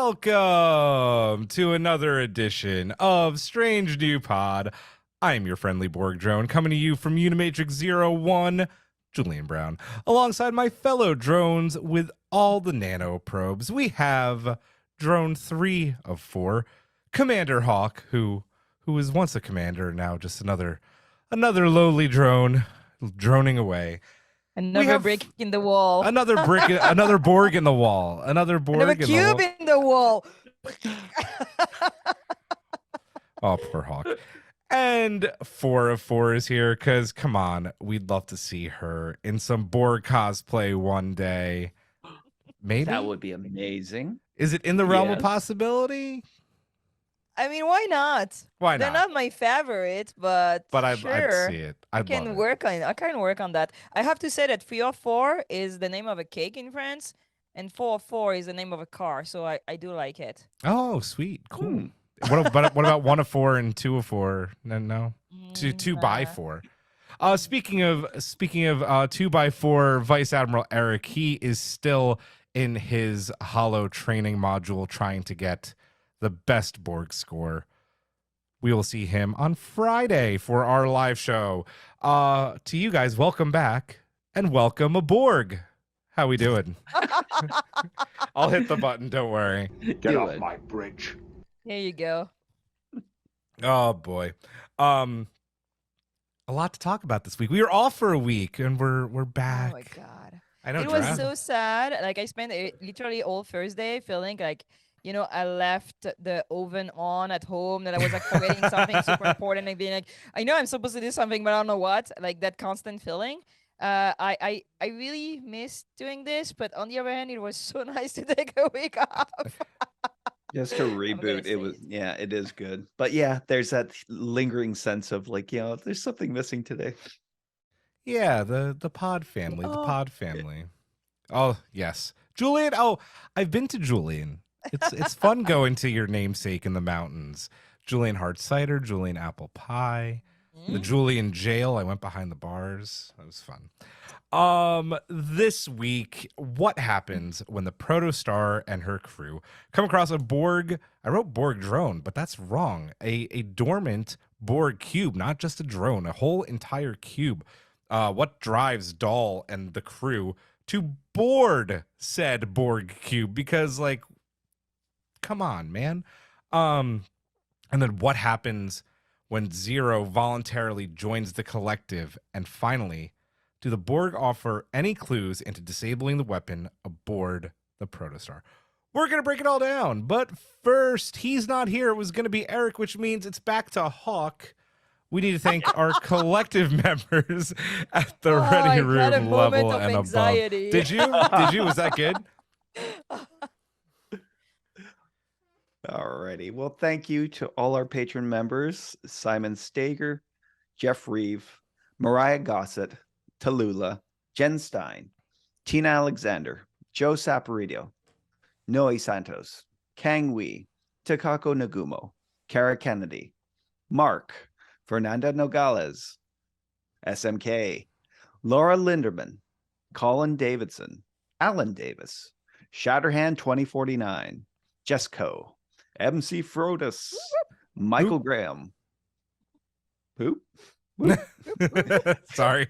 Welcome to another edition of Strange New Pod. I am your friendly Borg drone, coming to you from Unimatrix 01, Julian Brown, alongside my fellow drones with all the nano probes. We have drone 3 of 4, Commander Hawk, who was once a commander, now just another lowly drone, droning away. Another brick in the wall. Another brick, another Borg in the wall. Another Borg Another cube in the wall. Oh, poor Hawk. And 4 of 4 is here because, come on, we'd love to see her in some Borg cosplay one day. Maybe? That would be amazing. Is it in the realm of possibility? I mean, why not? Why not? They're not my favorite, but I'd sure, see it. I can work on that. I have to say that 3 of 4 is the name of a cake in France, and 4 of 4 is the name of a car. So I do like it. Oh, sweet, cool. What about 1 of 4 and 2 of 4? No, two by 4. Speaking of 2 by 4, Vice Admiral Eric, he is still in his holo training module trying to get the best Borg score. We will see him on Friday for our live show. To you guys, welcome back and welcome aboard. How we doing? I'll hit the button, don't worry. Get off my bridge. There you go. Oh boy. A lot to talk about this week. We were off for a week and we're back. Oh my god. I know it was so sad. Like I spent literally all Thursday feeling like, you know, I left the oven on at home, that I was like forgetting something super important and being like, I know I'm supposed to do something, but I don't know what. Like that constant feeling. I really missed doing this, but on the other hand, it was so nice to take a week off. Just to reboot, it is good. But yeah, there's that lingering sense of like, you know, there's something missing today. Yeah, the pod family, the pod family. Oh, yes. Julian, I've been to Julian. It's fun going to your namesake in the mountains. Julian hard cider, Julian apple pie, the Julian jail. I went behind the bars. That was fun. This week, what happens when the Protostar and her crew come across a Borg? I wrote Borg drone, but that's wrong. A dormant Borg cube, not just a drone, a whole entire cube. What drives Dahl and the crew to board said Borg cube? Because, like, come on, man. And then what happens when Zero voluntarily joins the collective? And finally, do the Borg offer any clues into disabling the weapon aboard the Protostar? We're going to break it all down. But first, he's not here. It was going to be Eric, which means it's back to Hawk. We need to thank our collective members at the Ready Room level and anxiety. above. Did you? Was that good? Alrighty. Well, thank you to all our patron members: Simon Stager, Jeff Reeve, Mariah Gossett, Tallulah, Jen Stein, Tina Alexander, Joe Saporito, Noe Santos, Kang Wee, Takako Nagumo, Kara Kennedy, Mark, Fernanda Nogales, SMK, Laura Linderman, Colin Davidson, Alan Davis, Shatterhand 2049, Jesco, MC Frodus, Michael Graham. Who? Sorry.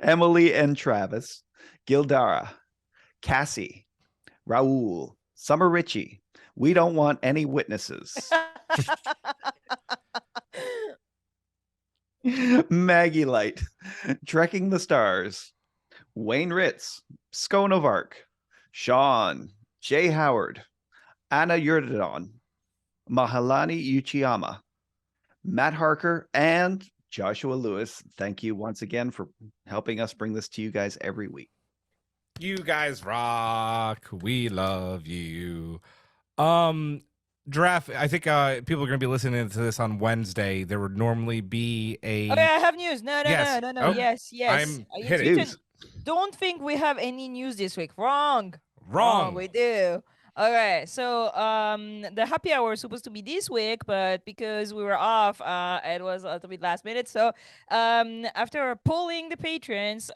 Emily and Travis, Gildara, Cassie, Raul, Summer Ritchie. We don't want any witnesses. Maggie Light, Trekking the Stars, Wayne Ritz, Scone of Arc, Sean, Jay Howard, Anna Yurdadon, Mahalani Uchiyama, Matt Harker, and Joshua Lewis. Thank you once again for helping us bring this to you guys every week. You guys rock. We love you. Girafe, I think people are going to be listening to this on Wednesday. There would normally be a... Okay, I have news. No. Oh, yes. I'm hitting. Don't think we have any news this week. Wrong. We do. Okay, so the happy hour was supposed to be this week, but because we were off, it was a little bit last minute. So after polling the patrons,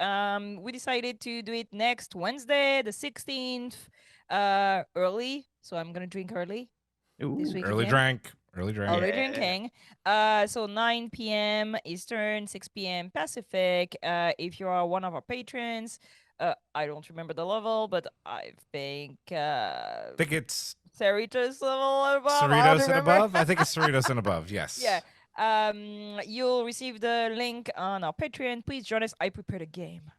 we decided to do it next Wednesday, the 16th. early, so I'm gonna drink early this Ooh, week Early again. drank. Early drank. Early Yeah. drinking. So 9 p.m. Eastern, 6 p.m. Pacific. If you are one of our patrons, I don't remember the level, but I think I think it's Cerritos level or above. I don't Cerritos and remember. above. I think it's Cerritos and above. Yes. Yeah. You'll receive the link on our Patreon. Please join us. I prepared a game.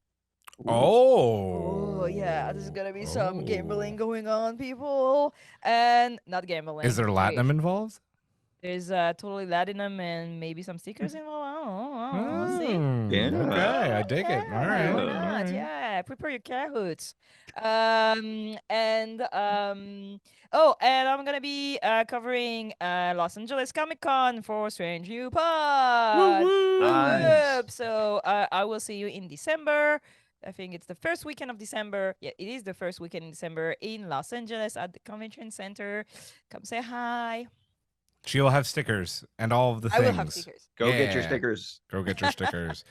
Oh. Oh yeah, there's gonna be some Oh. gambling going on, people, and not gambling. Is there Wait, latinum involved? there's totally Latinum and maybe some stickers involved. I don't know. We'll see. Yeah. Okay, I dig it. Yeah, All right. why all not? right. Yeah, prepare your cahoots. And oh, and I'm gonna be covering Los Angeles Comic Con for Strange New Pod. Woo-woo. Nice. Whoop. So I will see you in December. I think it's the first weekend of December. Yeah, it is the first weekend in December in Los Angeles at the convention center. Come say hi. She'll have stickers and all of the I things. will have stickers. Go get your Yeah. stickers. Go get your stickers.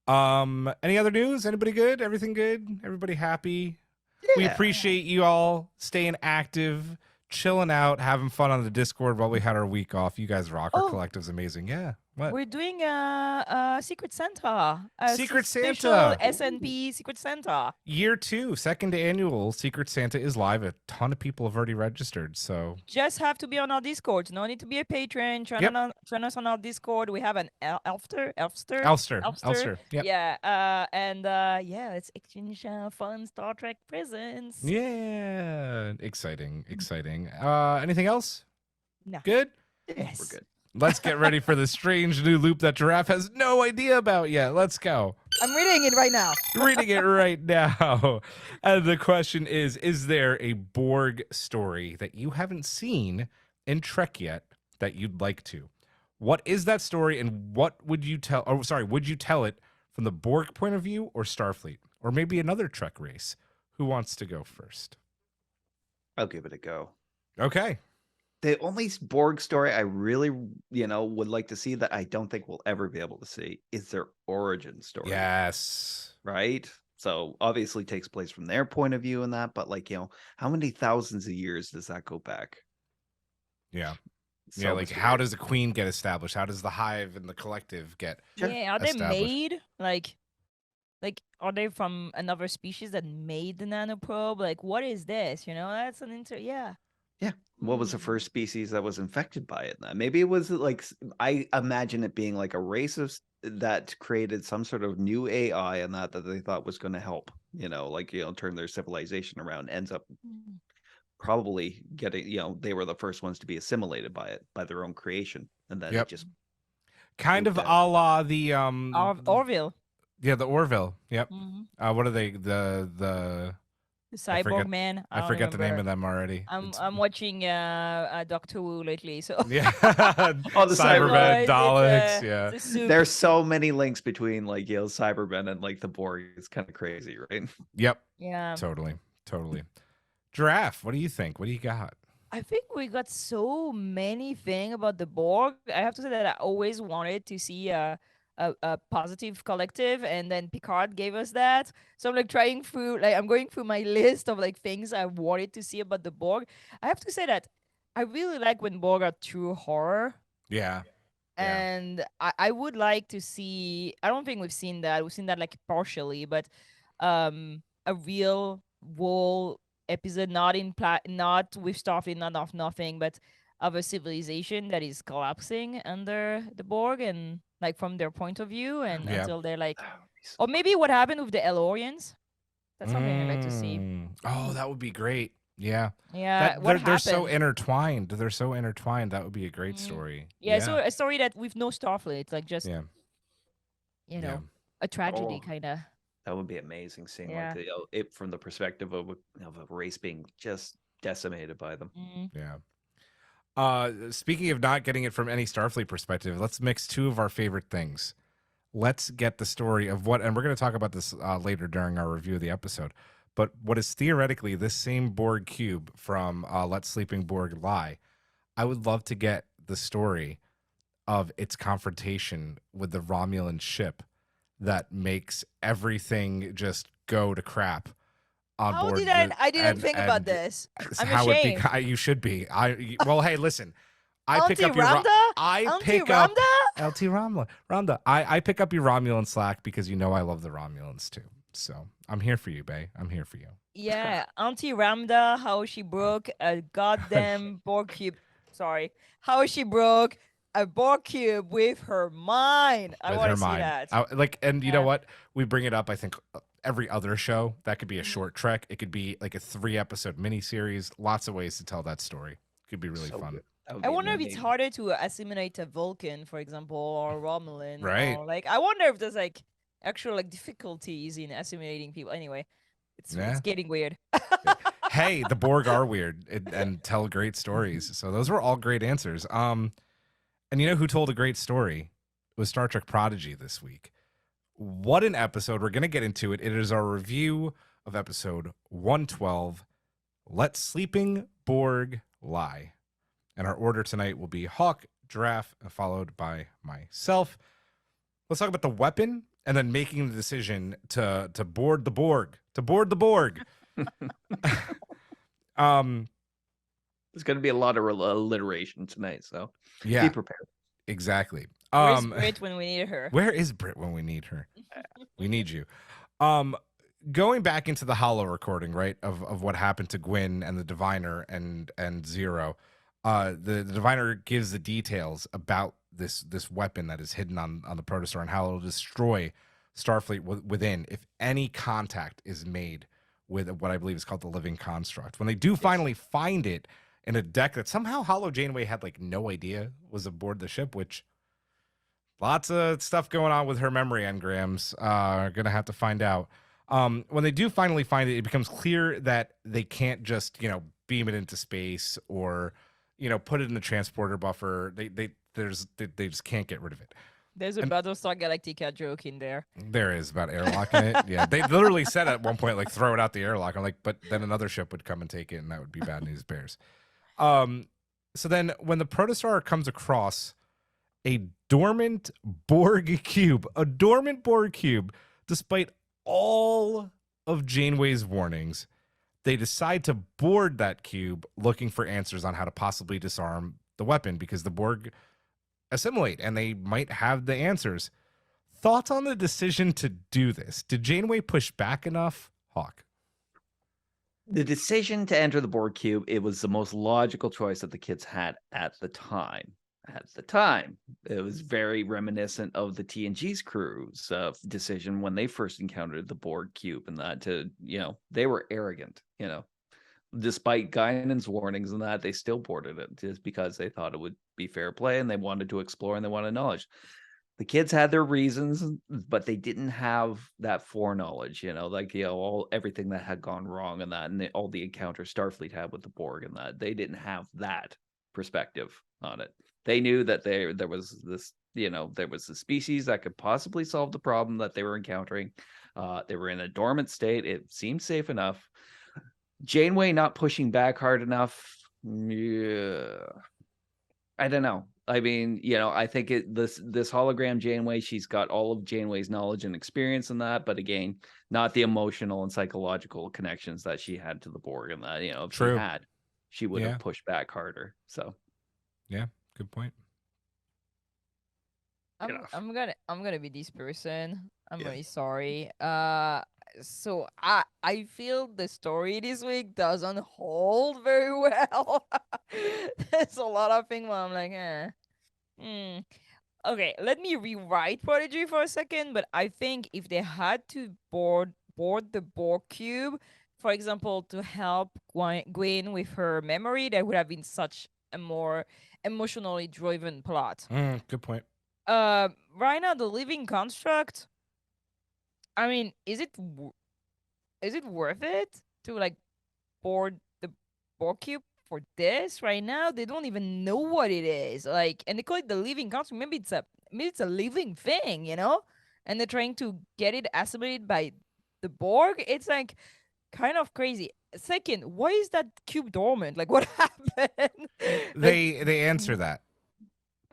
Any other news? Anybody good? Everything good? Everybody happy? We Yeah. appreciate you all staying active, chilling out, having fun on the Discord while we had our week off. You guys rock. Our Oh. collective's amazing. Yeah. What? We're doing a Secret Santa. A Secret special Santa. SNP Secret Santa. Year 2, second annual Secret Santa is live. A ton of people have already registered. So Just have to be on our Discord. No need to be a patron. Join, Yep. join us on our Discord. We have an Elfster. Elster. Yep. Yeah. Yeah, let's exchange fun Star Trek presents. Yeah. Exciting. Anything else? No. Good? Yes. We're good. Let's get ready for the strange new loop that Giraffe has no idea about yet. Let's go. I'm reading it right now. Reading it right now. And the question is there a Borg story that you haven't seen in Trek yet that you'd like to? What is that story and what would you tell? Oh, sorry. Would you tell it from the Borg point of view or Starfleet? Or maybe another Trek race? Who wants to go first? I'll give it a go. Okay. The only Borg story I really, would like to see that I don't think we'll ever be able to see is their origin story. Yes. Right? So obviously takes place from their point of view and that, but how many thousands of years does that go back? Yeah. So Yeah, like mysterious. how does a queen get established? How does the hive and the collective get? Sure. Yeah, are they Established. made like are they from another species that made the nanoprobe? Like what is this? That's an yeah. What was the first species that was infected by it? Then maybe it was I imagine it being like a race that created some sort of new AI and that they thought was going to help, turn their civilization around. Ends up probably getting, they were the first ones to be assimilated by it, by their own creation, and then Yep. it just Kind of Okay. a la the Orville. yeah, the Orville. Yep. Mhm. What are they? The The I cyborg forget- man. I don't forget the name remember. of them already. I'm watching Doctor Who lately, so Yeah. Oh, the Cybermen, It's, Daleks. Yeah. it's a soup. there's so many links between Cybermen and the Borg. It's kind of crazy, right? Yep. Yeah. Totally. Giraffe. What do you think? What do you got? I think we got so many things about the Borg. I have to say that I always wanted to see a positive collective, and then Picard gave us that. So I'm trying through, I'm going through my list of things I wanted to see about the Borg. I have to say that I really like when Borg are true horror. Yeah. Yeah. And I would like to see. I don't think we've seen that. We've seen that partially, but a real whole episode, not not with Starfleet, not of nothing, but of a civilization that is collapsing under the Borg, and from their point of view, and Yeah. until they're or maybe what happened with the Elorians. That's something I'd like to see. Oh, that would be great. Yeah. Yeah, That- what they're so happened? intertwined. They're so intertwined. That would be a great Mm. story. Yeah, so a story that with no Starfleet, just Yeah. Yeah. a tragedy Oh. kind of. That would be amazing seeing Yeah. it from the perspective of a race being just decimated by them. Yeah. Speaking of not getting it from any Starfleet perspective, let's mix two of our favorite things. Let's get the story of what, and we're going to talk about this later during our review of the episode, but what is theoretically this same Borg Cube from Let Sleeping Borg Lie. I would love to get the story of its confrontation with the Romulan ship that makes everything just go to crap on How board. did I? the- I didn't and- think about and this. I'm how ashamed. you should be. Well, hey, listen. I pick Auntie up your Rhonda? I Auntie pick up Rhonda? LT Rhonda. I pick up your Romulan slack because you know I love the Romulans too. So I'm here for you, Bay. I'm here for you. Yeah, Auntie Ramda, how she broke a goddamn Borg cube. Sorry, how she broke a Borg cube with her mind. I With want her to see mind. that. And you Yeah. know what? We bring it up, I think, every other show. That could be a Mm-hmm. short trek. It could be like a 3-episode miniseries. Lots of ways to tell that story. Could be really So fun. good. That would I be wonder if it's amazing. harder to assimilate a Vulcan, for example, or Romulan. Right. Or, like, I wonder if there's like actual like difficulties in assimilating people. Anyway, it's Yeah. getting weird. Hey, the Borg are weird and tell great stories. So those were all great answers. And you know who told a great story? It was Star Trek Prodigy this week. What an episode. We're going to get into it. It is our review of episode 112, Let Sleeping Borg Lie. And our order tonight will be Hawk, Girafe, followed by myself. Let's talk about the weapon and then making the decision to board the Borg. To board the Borg. There's going to be a lot of alliteration tonight, so Yeah, be prepared. exactly. Where's Brit when we need her? Where is Brit when we need her? We need you. Going back into the hollow recording, right, of what happened to Gwyn and the Diviner and Zero, the Diviner gives the details about this weapon that is hidden on the Protostar and how it'll destroy Starfleet within if any contact is made with what I believe is called the living construct. When they do finally find it in a deck that somehow Hollow Janeway had like no idea was aboard the ship, which lots of stuff going on with her memory engrams. Are gonna have to find out. When they do finally find it, it becomes clear that they can't just beam it into space or put it in the transporter buffer. They just can't get rid of it. There's a Battlestar Galactica joke in there. There is about airlocking it. Yeah, they literally said at one point like throw it out the airlock. I'm like, but then another ship would come and take it, and that would be bad news bears. So then when the Protostar comes across a dormant Borg cube, despite all of Janeway's warnings, they decide to board that cube looking for answers on how to possibly disarm the weapon because the Borg assimilate and they might have the answers. Thoughts on the decision to do this? Did Janeway push back enough? Hawk. The decision to enter the Borg Cube, it was the most logical choice that the kids had at the time. It was very reminiscent of the TNG's crew's decision when they first encountered the Borg Cube, and that they were arrogant, despite Guinan's warnings and that they still boarded it just because they thought it would be fair play and they wanted to explore and they wanted knowledge. The kids had their reasons, but they didn't have that foreknowledge, everything that had gone wrong and that, and all the encounters Starfleet had with the Borg and that. They didn't have that perspective on it. They knew that there was this, there was a species that could possibly solve the problem that they were encountering. They were in a dormant state. It seemed safe enough. Janeway not pushing back hard enough. Yeah. I don't know. I mean, I think this hologram Janeway, she's got all of Janeway's knowledge and experience in that, but again, not the emotional and psychological connections that she had to the Borg and that, if True. she had, she would have pushed back harder. So yeah, good point. I'm gonna be this person. I'm Yeah. really sorry. So I feel the story this week doesn't hold very well. There's a lot of things where I'm like, Okay, let me rewrite Prodigy for a second. But I think if they had to board the Borg cube, for example, to help Gwyn with her memory, that would have been such a more emotionally driven plot. Good point. Right now, the living construct. I mean, is it worth it to like board the Borg cube for this right now? They don't even know what it is. Like, and they call it the living construct. Maybe it's a living thing, And they're trying to get it assimilated by the Borg. It's like kind of crazy. Second, why is that cube dormant? Like, what happened? They answer that.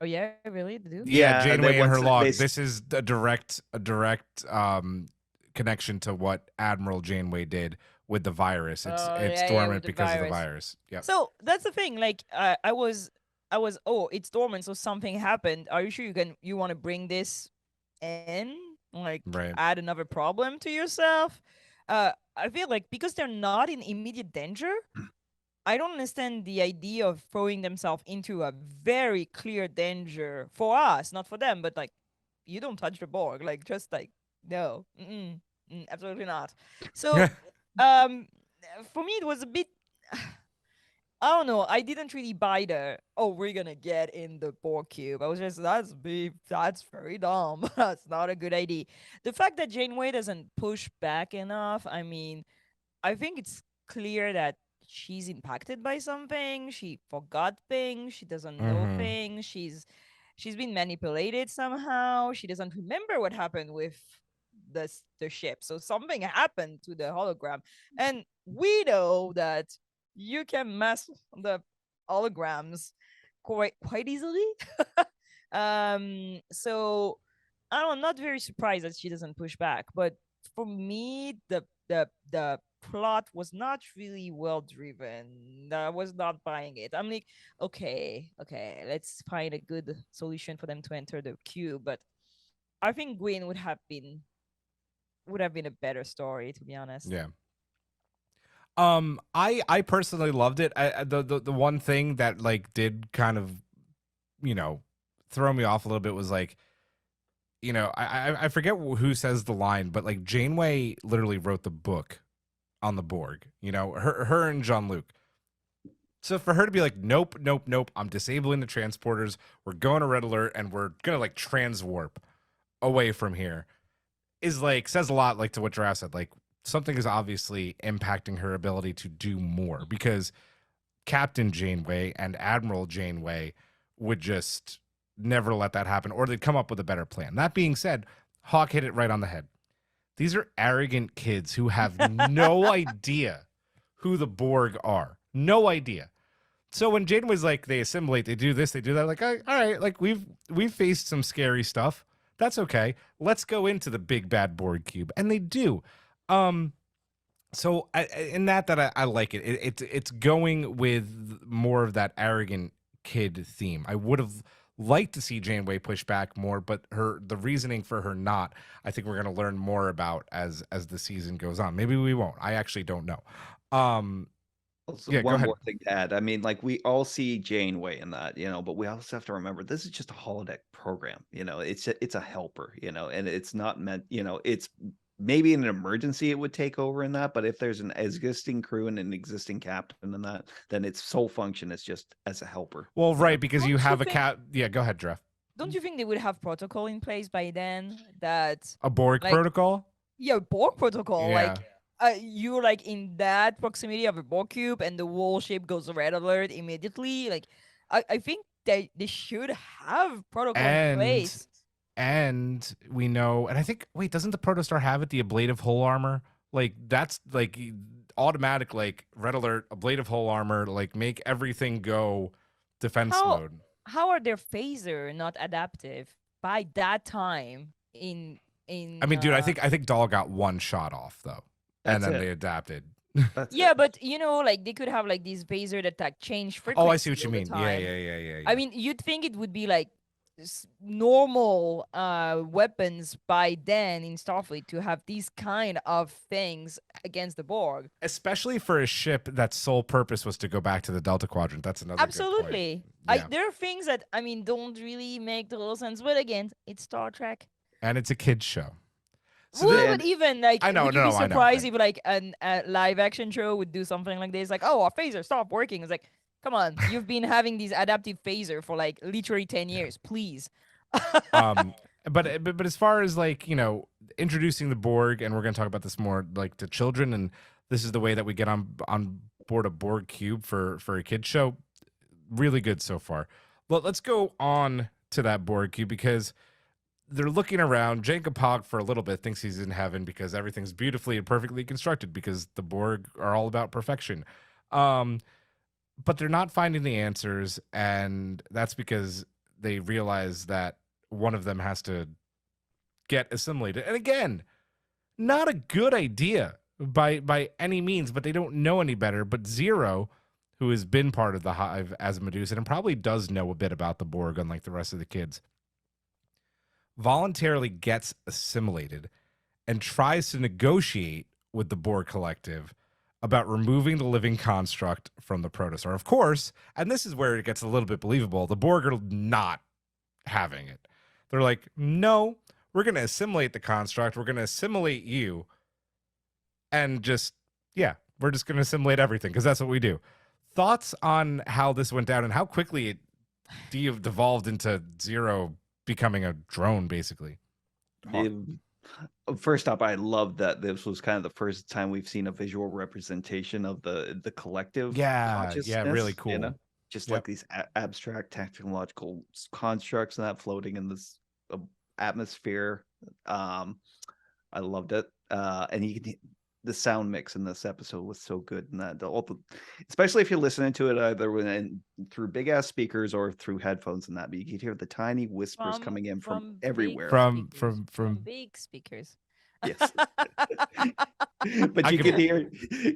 Oh yeah, really? They do? Yeah, Janeway in her once log. they- This is a direct connection to what Admiral Janeway did with the virus. It's Oh, it's yeah, dormant with the because of the virus. virus. Yep. So that's the thing. Like, I was, oh, it's dormant, so something happened. Are you sure you want to bring this in? Like, Right. add another problem to yourself? I feel like because they're not in immediate danger, I don't understand the idea of throwing themselves into a very clear danger for us, not for them. But like, you don't touch the Borg. Like, just like, no, absolutely not. So, um, for me, it was a bit. I don't know. I didn't really buy the, oh, we're gonna get in the Borg Cube. I was just, that's very dumb. That's not a good idea. The fact that Janeway doesn't push back enough, I mean, I think it's clear that she's impacted by something. She forgot things. She doesn't know Mhm. things. She's been manipulated somehow. She doesn't remember what happened with the ship. So something happened to the hologram, and we know that you can mess the holograms quite easily. So I'm not very surprised that she doesn't push back, but for me, the plot was not really well driven. I was not buying it. I'm like, okay, let's find a good solution for them to enter the cube. But I think Gwyn would have been a better story, to be honest. Yeah. I personally loved it. The one thing that like did kind of, throw me off a little bit was like, I forget who says the line, but like Janeway literally wrote the book on the Borg. Her and Jean-Luc. So for her to be like, nope, nope, nope, I'm disabling the transporters. We're going to red alert, and we're gonna like transwarp away from here, is like says a lot, like to what Giraffe said. Like something is obviously impacting her ability to do more, because Captain Janeway and Admiral Janeway would just never let that happen, or they'd come up with a better plan. That being said, Hawk hit it right on the head. These are arrogant kids who have no idea who the Borg are. No idea. So when Janeway's like, they assimilate, they do this, they do that, like, all right, like we've faced some scary stuff. That's okay. Let's go into the big bad Borg cube, and they do. So in that I like it. It's going with more of that arrogant kid theme. I would have liked to see Janeway push back more, but the reasoning for her not, I think we're going to learn more about as the season goes on. Maybe we won't. I actually don't know. Also, Yeah, go one ahead. more thing to add. I mean, like we all see Janeway in that, but we also have to remember this is just a holodeck program. It's a helper, and it's not meant. It's maybe in an emergency it would take over in that, but if there's an existing crew and an existing captain in that, then its sole function is just as a helper. Well, right, because Don't you you have a think- cat. Yeah, go ahead, Jeff. Don't you think they would have protocol in place by then that A Borg like- protocol. yeah, Borg protocol, Yeah. like you're like in that proximity of a Borg cube and the whole ship goes red alert immediately. Like I think they should have protocol in place. And we know, and I think, wait, doesn't the Protostar have it, the ablative hull armor? Like that's like automatic, like red alert, ablative hull armor, like make everything go defense mode. How are their phaser not adaptive by that time in I mean, dude, I think Dahl got one shot off though, and That's then it. they adapted. That's yeah, it. but like they could have like these phaser that like change frequency. Oh, I see what you all the mean. time. Yeah. I mean, you'd think it would be like normal weapons by then in Starfleet to have these kind of things against the Borg. Especially for a ship that's sole purpose was to go back to the Delta Quadrant. That's another good point. Absolutely. Yeah. There are things that I mean don't really make total sense, but again, it's Star Trek. And it's a kids show. So Well, then- but even like, I know, would you no, be I know, surprised but- if like a live action show would do something like this? Like, oh, our phaser stopped working. It's like, come on, you've been having these adaptive phaser for like literally 10 years, please. But as far as like, introducing the Borg, and we're going to talk about this more like to children, and this is the way that we get on board a Borg cube for a kid show. Really good so far. Well, let's go on to that Borg cube, because they're looking around. Jacob Pog for a little bit thinks he's in heaven because everything's beautifully and perfectly constructed, because the Borg are all about perfection. But they're not finding the answers, and that's because they realize that one of them has to get assimilated. And again, not a good idea by any means, but they don't know any better. But Zero, who has been part of the Hive as a Medusan and probably does know a bit about the Borg, unlike the rest of the kids, voluntarily gets assimilated and tries to negotiate with the Borg collective about removing the living construct from the Protostar. Of course, and this is where it gets a little bit believable, the Borg are not having it. They're like, no, we're going to assimilate the construct. We're going to assimilate you. And just, yeah, we're just going to assimilate everything because that's what we do. Thoughts on how this went down and how quickly it devolved into Zero becoming a drone, basically? First up, I love that this was kind of the first time we've seen a visual representation of the collective consciousness. really cool. You know? Just like these abstract technological constructs and that floating in this atmosphere. I loved it. And the sound mix in this episode was so good, and that especially if you're listening to it either through big ass speakers or through headphones and that, but you could hear the tiny whispers coming in from everywhere. From big speakers. Yes. But you could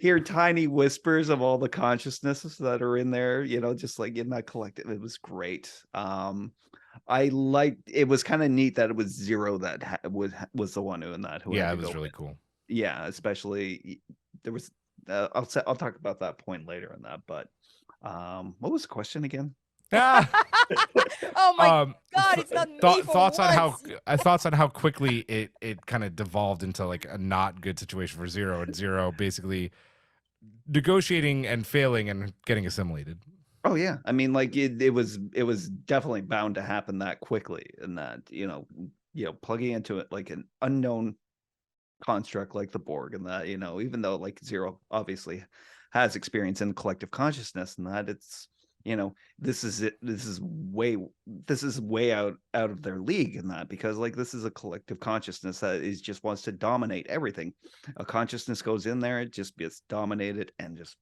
hear tiny whispers of all the consciousnesses that are in there, just like in that collective. It was great. I liked it. Was kind of neat that it was Zero that was the one doing that. It was really cool. Yeah, especially there was. I'll talk about that point later in that. But what was the question again? Oh my God! It's not me thoughts on how quickly it kind of devolved into like a not good situation for Zero, and Zero basically negotiating and failing and getting assimilated. Oh yeah, I mean, like it was definitely bound to happen that quickly, and that plugging into it like an unknown construct like the Borg, and that even though like Zero obviously has experience in collective consciousness, and that it's this is way out of their league in that, because like this is a collective consciousness that just wants to dominate everything. A consciousness goes in there, it just gets dominated, and just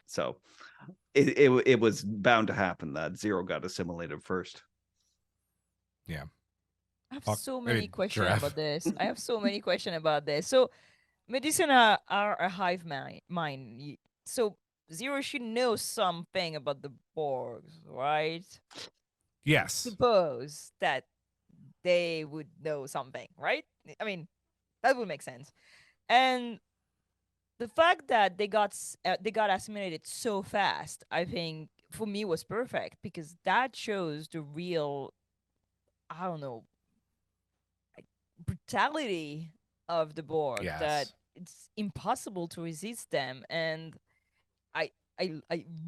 so it was bound to happen that Zero got assimilated first. Yeah. I have so many questions Girafe. about this. I have so many questions about this. So, Medusan are a hive mind. So, Zero should know something about the Borgs, right? Yes. Suppose that they would know something, right? I mean, that would make sense. And the fact that they got assimilated so fast, I think, for me was perfect, because that shows the real, I don't know, brutality of the Borg. Yes. That it's impossible to resist them, and I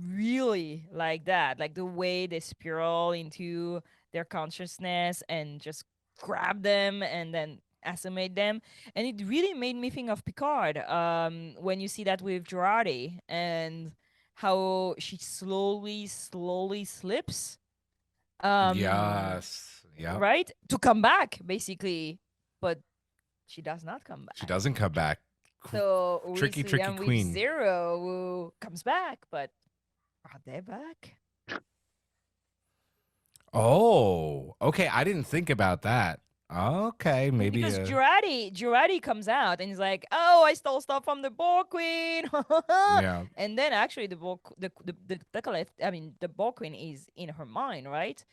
really like that, like the way they spiral into their consciousness and just grab them and then assimilate them. And it really made me think of Picard, when you see that with Girardi and how she slowly slips. Yes. Yeah. Right? To come back, basically. But she does not come back. She doesn't come back. So Tricky with queen. Zero, who comes back, but are they back? Oh, okay. I didn't think about that. Okay, maybe Because Girardi comes out and he's like, "Oh, I stole stuff from the Borg Queen." yeah. And then actually the Borg Queen is in her mind, right?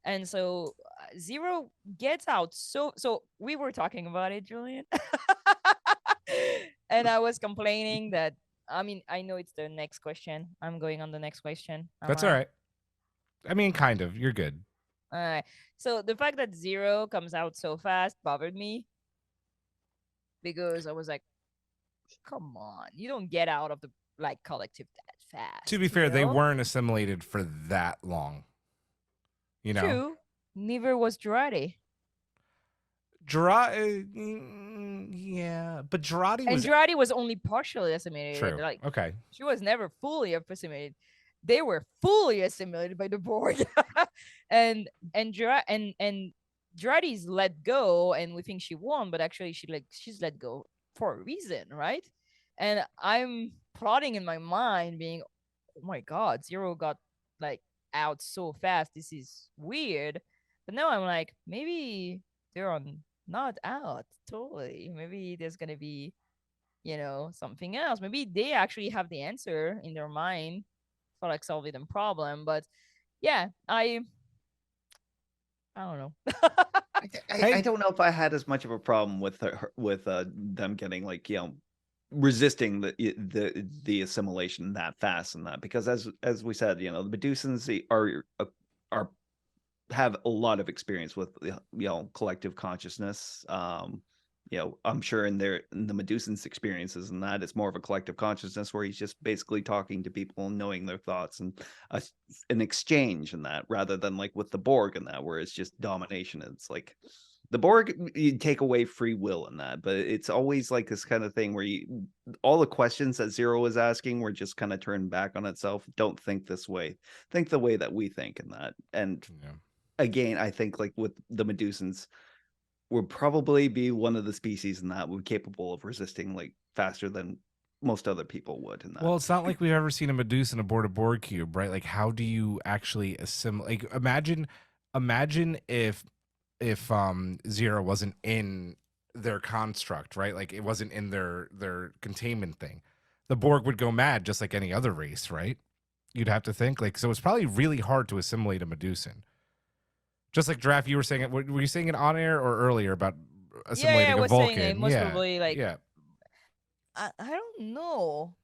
And so Zero gets out. So we were talking about it, Julian. And I was complaining that, I mean, I know it's the next question. I'm going on the next question. That's all right. I mean, kind of. You're good. All right. So the fact that Zero comes out so fast bothered me, because I was like, come on, you don't get out of the collective that fast. To be fair, they weren't assimilated for that long. True. Neither was Girardi. Yeah, but Girardi was only partially assimilated. True. Okay. She was never fully assimilated. They were fully assimilated by the Borg. and Girardi's let go, and we think she won, but actually she's let go for a reason, right? And I'm plotting in my mind, being, oh my God, Zero got out so fast. This is weird. But no, I'm like, maybe they're on not out totally. Maybe there's gonna be, something else. Maybe they actually have the answer in their mind for like solving the problem. But yeah, I don't know. I don't know if I had as much of a problem with them getting like resisting the assimilation that fast and that, because as we said, the Medusans are have a lot of experience with collective consciousness. I'm sure in the Medusans experiences and that it's more of a collective consciousness where he's just basically talking to people and knowing their thoughts and an exchange in that, rather than like with the Borg and that where it's just domination. It's like the Borg, you take away free will in that, but it's always like this kind of thing where all the questions that Zero is asking were just kind of turned back on itself. Don't think this way, think the way that we think in that. And again, I think like with the Medusans, would probably be one of the species in that would capable of resisting like faster than most other people would in that. Well, it's not like we've ever seen a Medusan aboard a Borg cube, right? Like, how do you actually assimilate? Like, imagine if Zero wasn't in their construct, right? Like, it wasn't in their containment thing. The Borg would go mad just like any other race, right? You'd have to think like, so it's probably really hard to assimilate a Medusan. Just like Girafe, you were saying it. Were you saying it on air or earlier about assimilating I a was Vulcan? saying it most probably like yeah. I don't know.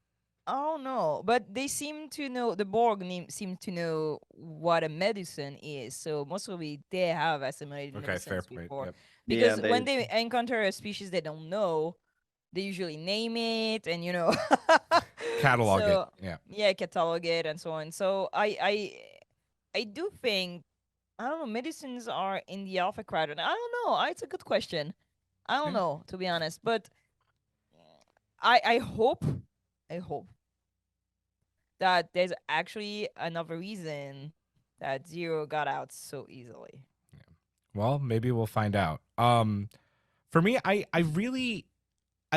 I don't know, but they seem to know, the Borg seem to know what a medicine is. So most probably they have assimilated Okay, fair medicines point. before. Yep. Because when they encounter a species they don't know, they usually name it and Catalog so, it. Yeah, catalog it and so on. So I do think, I don't know, medicines are in the Alpha Quadrant. I don't know. It's a good question. I don't know, to be honest, but I hope that there's actually another reason that Zero got out so easily. Yeah. Well, maybe we'll find out. For me, I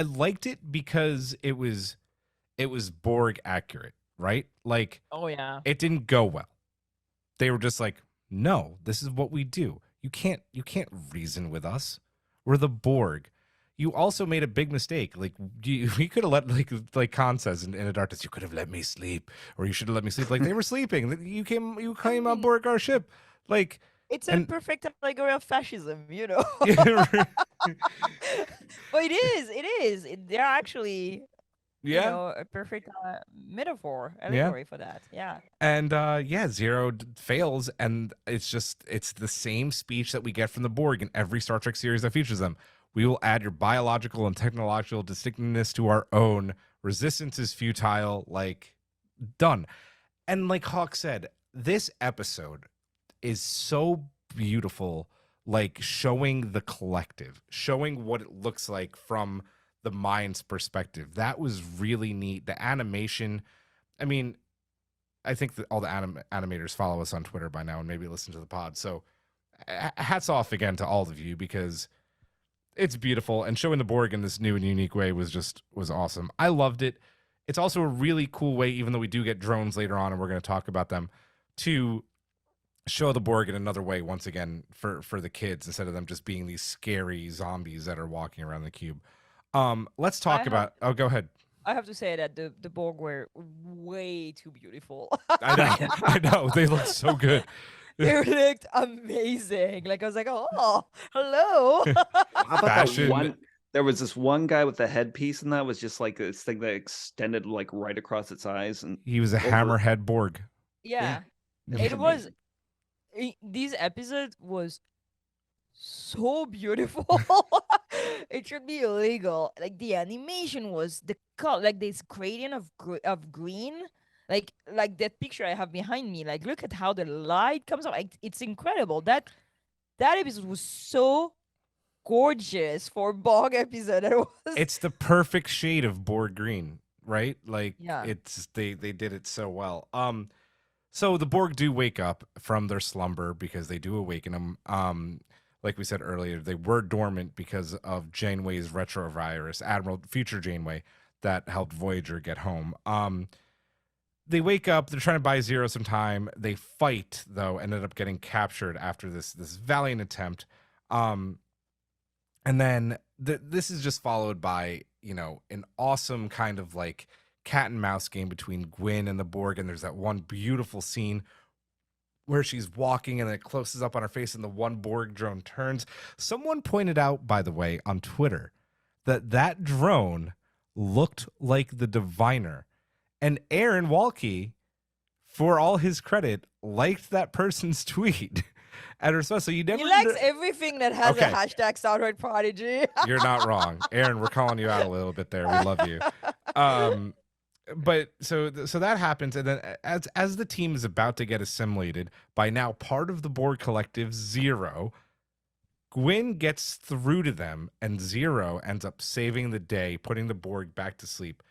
liked it because it was Borg accurate, right? Like, oh yeah, it didn't go well. They were just like, no, this is what we do. You can't reason with us. We're the Borg. You also made a big mistake. Like, we could have let, like Khan says in A Darkness, you could have let me sleep, or you should have let me sleep. Like, they were sleeping. You came on board our ship. Like, it's a perfect allegory of fascism, but it is. They're actually, a perfect metaphor, allegory for that. Yeah. And Zero fails, and it's the same speech that we get from the Borg in every Star Trek series that features them. We will add your biological and technological distinctiveness to our own. Resistance is futile. Like, done. And like Hawk said, this episode is so beautiful, like showing the collective, showing what it looks like from the mind's perspective. That was really neat. The animation, I mean, I think that all the animators follow us on Twitter by now and maybe listen to the pod. So hats off again to all of you, because it's beautiful, and showing the Borg in this new and unique way was awesome. I loved it. It's also a really cool way, even though we do get drones later on and we're going to talk about them, to show the Borg in another way once again for the kids, instead of them just being these scary zombies that are walking around the cube. Let's talk about. Oh, go ahead. I have to say that the Borg were way too beautiful. I know. They look so good. They looked amazing. Like, I was like, oh, hello. How about that one? There was this one guy with the headpiece, and that was just like this thing that extended like right across its eyes, and he was a hammerhead Borg. Yeah. It was. This episode was so beautiful. It should be illegal. Like, the animation was the color, like this gradient of green. Like that picture I have behind me. Like, look at how the light comes out. Like, it's incredible. That episode was so gorgeous for Borg episode. It's the perfect shade of Borg green, right? Like, it's they did it so well. So the Borg do wake up from their slumber, because they do awaken them. Like we said earlier, they were dormant because of Janeway's retrovirus, future Janeway, that helped Voyager get home. They wake up, they're trying to buy Zero some time. They fight, though, ended up getting captured after this valiant attempt. And And then this is just followed by, an awesome kind of like cat and mouse game between Gwyn and the Borg. And there's that one beautiful scene where she's walking and it closes up on her face and the one Borg drone turns. Someone pointed out, by the way, on Twitter that drone looked like the Diviner. And Aaron Walke, for all his credit, liked that person's tweet at her response. So you never He likes everything that has Okay. a hashtag Star Trek Prodigy. You're not wrong. Aaron, we're calling you out a little bit there. We love you. But so that happens, and then as the team is about to get assimilated by now part of the Borg collective, Zero, Gwyn gets through to them, and Zero ends up saving the day, putting the Borg back to sleep.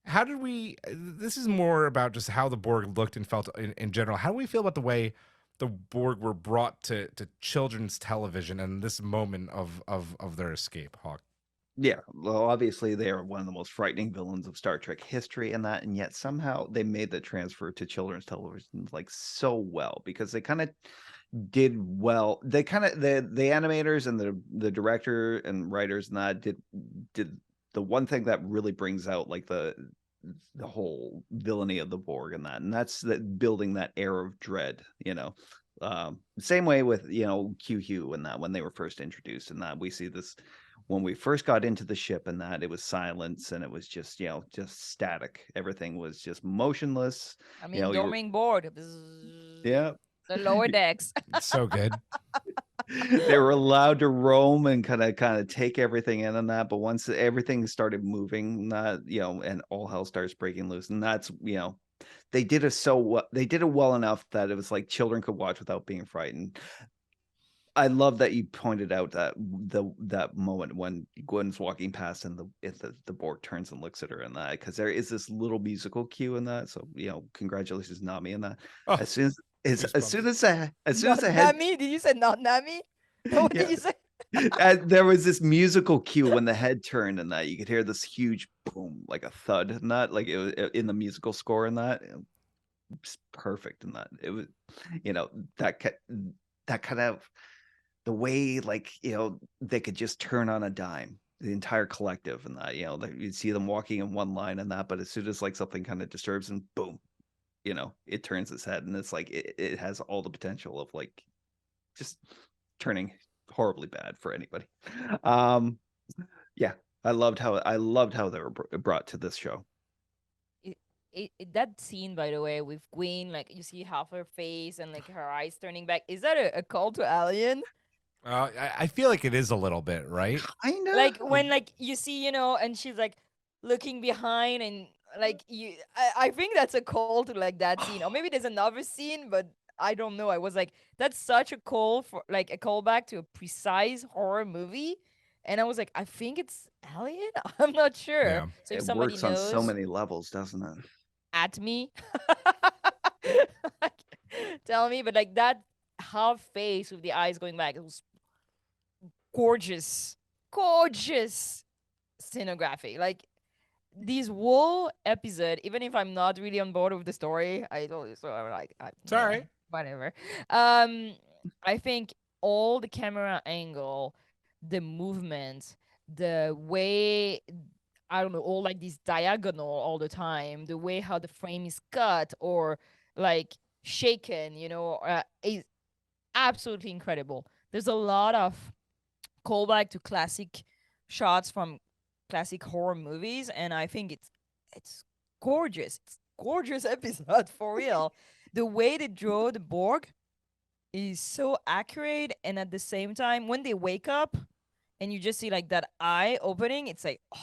How did we? This is more about just how the Borg looked and felt in general. How do we feel about the way the Borg were brought to children's television and this moment of their escape, Hawk? Yeah, well, obviously they are one of the most frightening villains of Star Trek history, and yet somehow they made the transfer to children's television like so well, because they kind of did well. They kind of the animators and the director and writers and that did the one thing that really brings out like the whole villainy of the Borg and that's that building that air of dread, same way with QQ and that when they were first introduced, and that we see this when we first got into the ship, and that it was silence and it was just just static. Everything was just motionless. I mean, dormant board. Yeah, The lower decks. So good. they were allowed to roam and kind of take everything in and that, but once everything started moving, that and all hell starts breaking loose, and that's they did it well enough that it was like children could watch without being frightened. I love that you pointed out that that moment when Gwen's walking past and the Borg turns and looks at her, and that because there is this little musical cue in that. So congratulations, Nami, in that. Oh, as soon as I Not had Nami? Did you say not Nami? What did you say? there was this musical cue when the head turned, and that you could hear this huge boom, like a thud, and that like it was in the musical score, and that it was perfect, and that it was that kind of the way like they could just turn on a dime, the entire collective, and that you'd see them walking in one line and that, but as soon as like something kind of disturbs them, boom, it turns its head, and it's like it has all the potential of like just turning horribly bad for anybody. Yeah, I loved how they were brought to this show. That scene, by the way, with Gwyn, like you see half her face and like her eyes turning back. Is that a call to Alien? I feel like it is a little bit, right? I know. Like when like you see, and she's like looking behind, and like I think that's a call to like that scene. Or maybe there's another scene, but I don't know. I was like, that's such a call for like a callback to a precise horror movie. And I was like, I think it's Alien. I'm not sure. Yeah. So if It somebody works knows, on so many levels, doesn't it? at me, Like, tell me. But like that half face with the eyes going back, it was gorgeous scenography. Like this whole episode, even if I'm not really on board with the story, I told you so. I'm like, It's all right. whatever. I think all the camera angle, the movement, the way, I don't know, all like this diagonal all the time, the way how the frame is cut or like shaken, is absolutely incredible. There's a lot of callback to classic shots from classic horror movies, and I think it's gorgeous. It's gorgeous episode for real. The way they draw the Borg is so accurate, and at the same time, when they wake up and you just see like that eye opening, it's like, oh.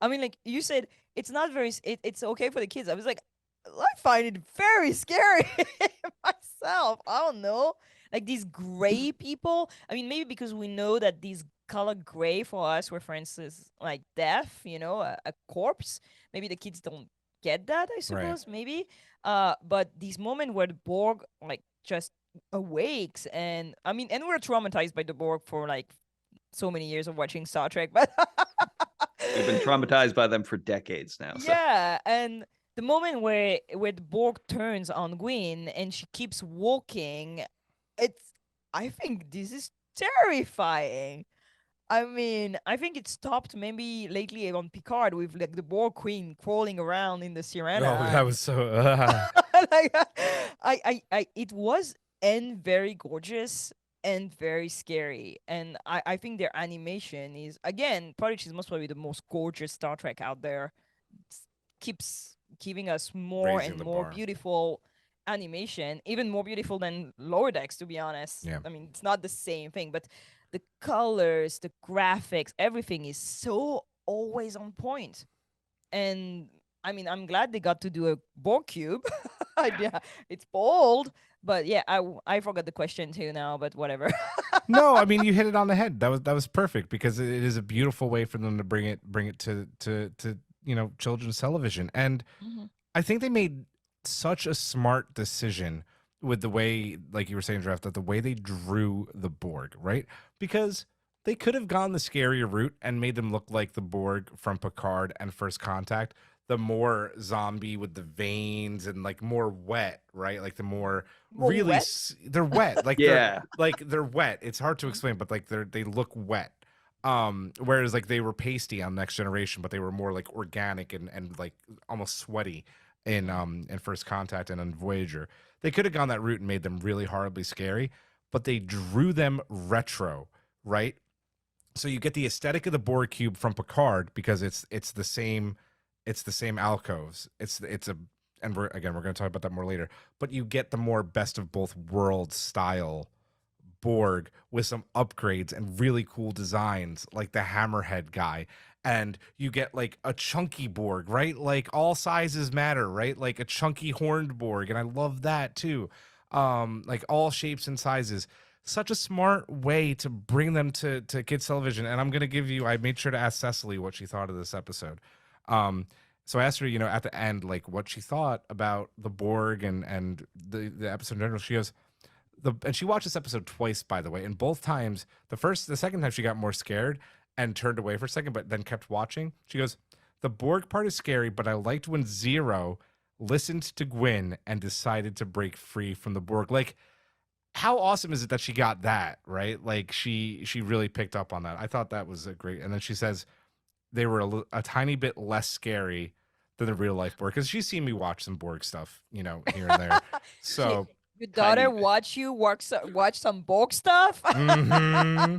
I mean, like you said, it's not very. It's okay for the kids. I was like, I find it very scary myself. I don't know, like these gray people. I mean, maybe because we know that these color gray for us references like death, a corpse. Maybe the kids don't get that, I suppose. Maybe. But this moment where the Borg like just awakes, and I mean, and we're traumatized by the Borg for like so many years of watching Star Trek, but We've been traumatized by them for decades now. So. Yeah, and the moment where the Borg turns on Gwyn and she keeps walking, I think this is terrifying. I mean, I think it stopped maybe lately on Picard with like the Borg Queen crawling around in the Oh, that Sirena. was so. Like, it was and very gorgeous and very scary. And I think their animation is again, Prodigy is most probably the most gorgeous Star Trek out there. Keeps giving us more Raising and the more bar. beautiful animation, even more beautiful than Lower Decks, to be honest. Yeah. I mean, it's not the same thing, but the colors, the graphics, everything is so always on point. And I mean, I'm glad they got to do a Borg Cube. Yeah, it's bold, but yeah, I forgot the question too now, but whatever. No, I mean you hit it on the head. That was perfect because it is a beautiful way for them to bring it to children's television. And Mhm. I think they made such a smart decision with the way, like you were saying, Draft, that the way they drew the Borg, right? Because they could have gone the scarier route and made them look like the Borg from Picard and First Contact, the more zombie with the veins and like more wet, right? Like the more More really wet? they're wet, Yeah. they're wet. It's hard to explain, but like they look wet. Whereas like they were pasty on Next Generation, but they were more like organic and like almost sweaty in First Contact and on Voyager. They could have gone that route and made them really horribly scary, but they drew them retro, right? So you get the aesthetic of the Borg cube from Picard because it's the same alcoves. It's a and we're going to talk about that more later. But you get the more best of both worlds style Borg with some upgrades and really cool designs, like the Hammerhead guy. And you get like a chunky Borg, right? Like all sizes matter, right? Like a chunky horned Borg, and I love that too. Like all shapes and sizes. Such a smart way to bring them to kids television. And I'm gonna give you. I made sure to ask Cecily what she thought of this episode. So I asked her, at the end, like what she thought about the Borg and the episode in general. She goes, and she watched this episode twice, by the way, and both times, the second time she got more scared and turned away for a second, but then kept watching. She goes, the Borg part is scary, but I liked when Zero listened to Gwyn and decided to break free from the Borg. Like, how awesome is it that she got that, right? Like she really picked up on that. I thought that was a great. And then she says they were a tiny bit less scary than the real life Borg, because she's seen me watch some Borg stuff, here and there. So Your daughter Tiny bit. watch you watch some Borg stuff? mhm.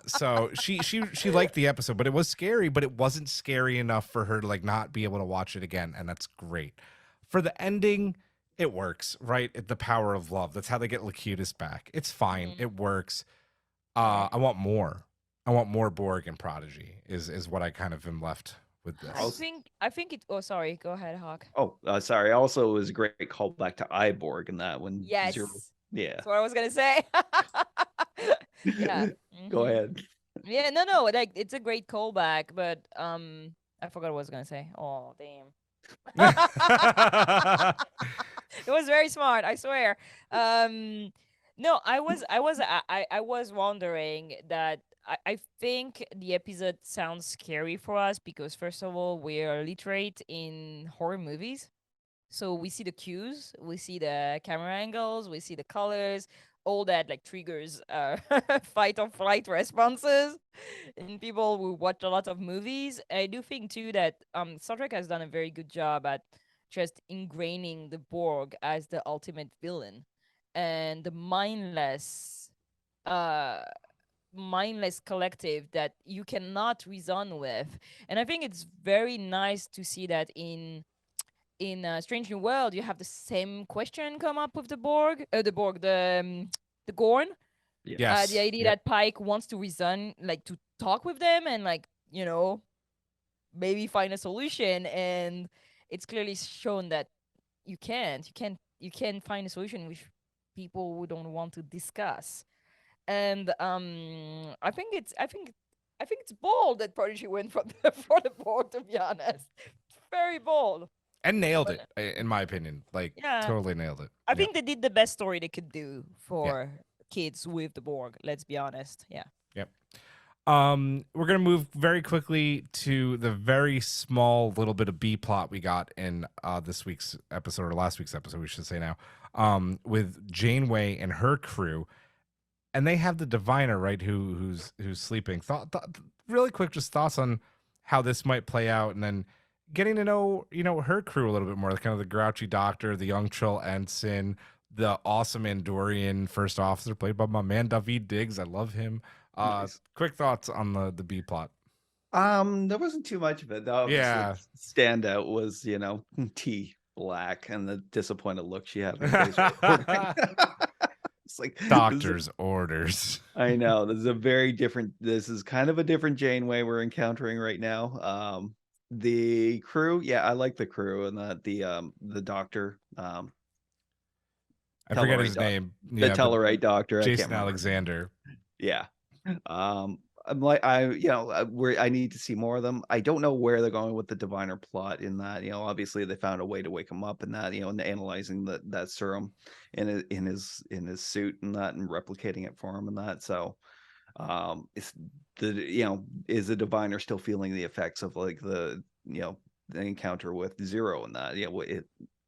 So she liked the episode, but it was scary, but it wasn't scary enough for her to like not be able to watch it again, and that's great. For the ending, it works, right? The power of love. That's how they get Locutus back. It's fine. Mhm. It works. I want more. I want more Borg and Prodigy is what I kind of am left with this. I think it. Oh, sorry. Go ahead, Hawk. Oh, sorry. Also, it was a great callback to Iborg in that one. Yes, Yeah. that's what I was gonna say. Yeah. Go Mhm. ahead. Yeah. No. Like it's a great callback, but I forgot what I was gonna say. Oh, damn. It was very smart, I swear. No, I was wondering that I think the episode sounds scary for us because first of all, we're literate in horror movies. So we see the cues, we see the camera angles, we see the colors, all that like triggers fight or flight responses in people who watch a lot of movies. I do think too that Star Trek has done a very good job at just ingraining the Borg as the ultimate villain and the uh mindless collective that you cannot reason with. And I think it's very nice to see that in Strange New World, you have the same question come up with the Borg, the Gorn. Yes. The idea Yep. that Pike wants to reason, like to talk with them and like maybe find a solution, and it's clearly shown that you can't find a solution with people who don't want to discuss. And I think it's bold that Prodigy went for for the Borg. To be honest, very bold. And nailed it, in my opinion. Like, Yeah. totally nailed it. I Yeah. think they did the best story they could do for kids with the Borg. Let's be honest. Yeah. Yep. We're gonna move very quickly to the very small little bit of B plot we got in this week's episode, or last week's episode, we should say now. With Janeway and her crew. and they have the diviner, right, who's sleeping. Really quick, just thoughts on how this might play out, and then getting to know, her crew a little bit more, kind of the grouchy doctor, the young chill ensign, the awesome Andorian first officer played by my man David Diggs. I love him. Nice. Quick thoughts on the B plot. There wasn't too much of it. Obviously, Yeah. standout was T Black and the disappointed look she had on her face. It's like Doctor's orders. I know this is kind of a different Janeway we're encountering right now. The crew, yeah, I like the crew and the doctor. I forget his name. The Tellarite doctor, Jason I can't remember. Alexander. Yeah. I'm like I need to see more of them. I don't know where they're going with the diviner plot in that. Obviously they found a way to wake him up and that, and analyzing that serum in his suit and that, and replicating it for him and that. So is the diviner still feeling the effects of like the encounter with Zero and that?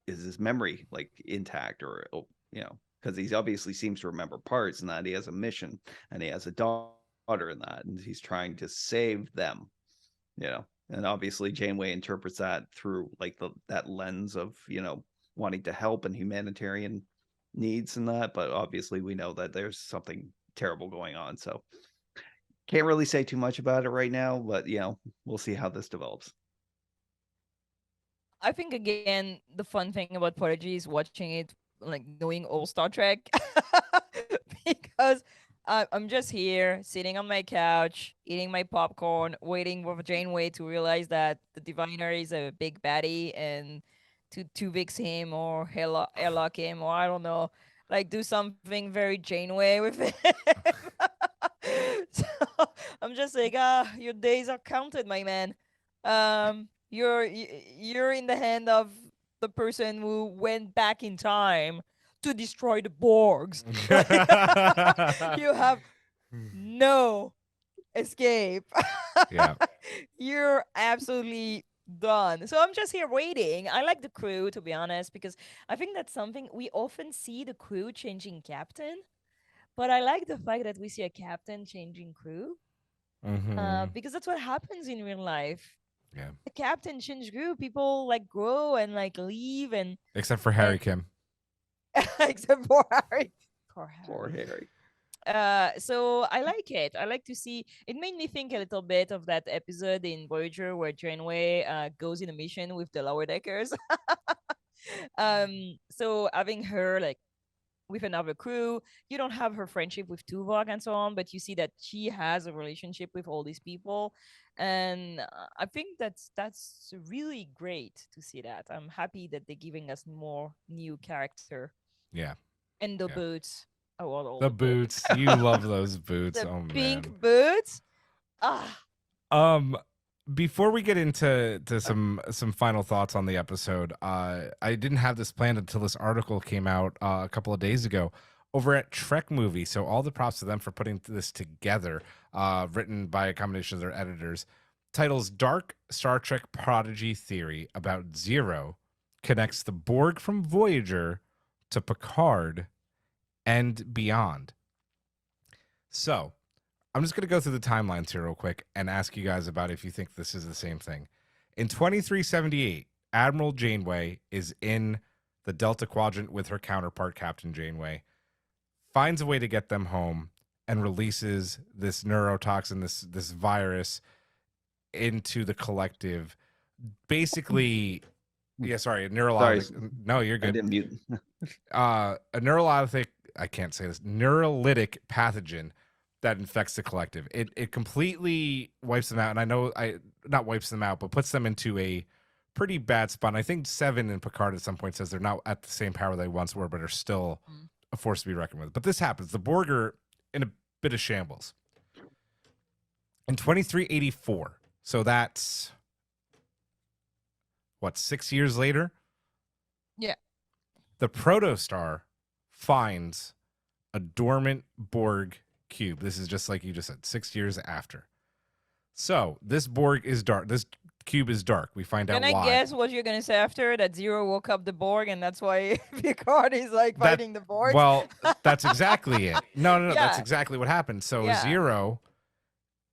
Is his memory like intact, or because he obviously seems to remember parts, and that he has a mission and he has a daughter in that, and he's trying to save them, and obviously Janeway interprets that through like that lens of wanting to help and humanitarian needs and that, but obviously we know that there's something terrible going on, so can't really say too much about it right now, but we'll see how this develops. I think again the fun thing about Prodigy is watching it, like knowing all Star Trek, because I'm just here sitting on my couch eating my popcorn, waiting for Janeway to realize that the diviner is a big baddie and to fix him or airlock him, or I don't know, like do something very Janeway with it. So I'm just like, your days are counted, my man. You're in the hand of the person who went back in time to destroy the Borgs. You have no escape. Yeah. You're absolutely done. So I'm just here waiting. I like the crew, to be honest, because I think that's something we often see, the crew changing captain. But I like the fact that we see a captain changing crew, because that's what happens in real life. Yeah. The captain change crew, people like grow and like leave, and Except for Harry Kim. except for Harry. Poor Harry. So I like it. I like to see. It made me think a little bit of that episode in Voyager where Janeway goes in a mission with the lower deckers. So having her like with another crew, you don't have her friendship with Tuvok and so on, but you see that she has a relationship with all these people, and I think that's really great to see that. I'm happy that they're giving us more new character. Yeah. And the boots. Oh, all the boots. You love those boots. The oh pink man. boots. Before we get into some final thoughts on the episode, I didn't have this planned until this article came out a couple of days ago over at Trek Movie. So all the props to them for putting this together, written by a combination of their editors. Titles Dark Star Trek Prodigy Theory about Zero connects the Borg from Voyager to Picard and beyond. So I'm just going to go through the timelines here real quick and ask you guys about if you think this is the same thing. In 2378, Admiral Janeway is in the Delta Quadrant with her counterpart, Captain Janeway, finds a way to get them home and releases this neurotoxin, this virus into the collective. Basically, neurologic. Sorry. No, you're good. I didn't mute. A neurologic, I can't say this, neurolytic pathogen that infects the collective. It completely wipes them out, and I know not wipes them out, but puts them into a pretty bad spot. And I think Seven and Picard at some point says they're not at the same power they once were, but are still a force to be reckoned with. But this happens. The Borg are in a bit of shambles. In 2384, so that's what, 6 years later? Yeah. The Protostar finds a dormant Borg Cube. This is just like you just said, 6 years after. So this Borg is dark. This cube is dark. We find out Can I why. guess what you're gonna say after that? Zero woke up the Borg, and that's why Picard is like fighting the Borg. Well, that's exactly it. No. That's Yeah. exactly what happened. So Yeah. Zero's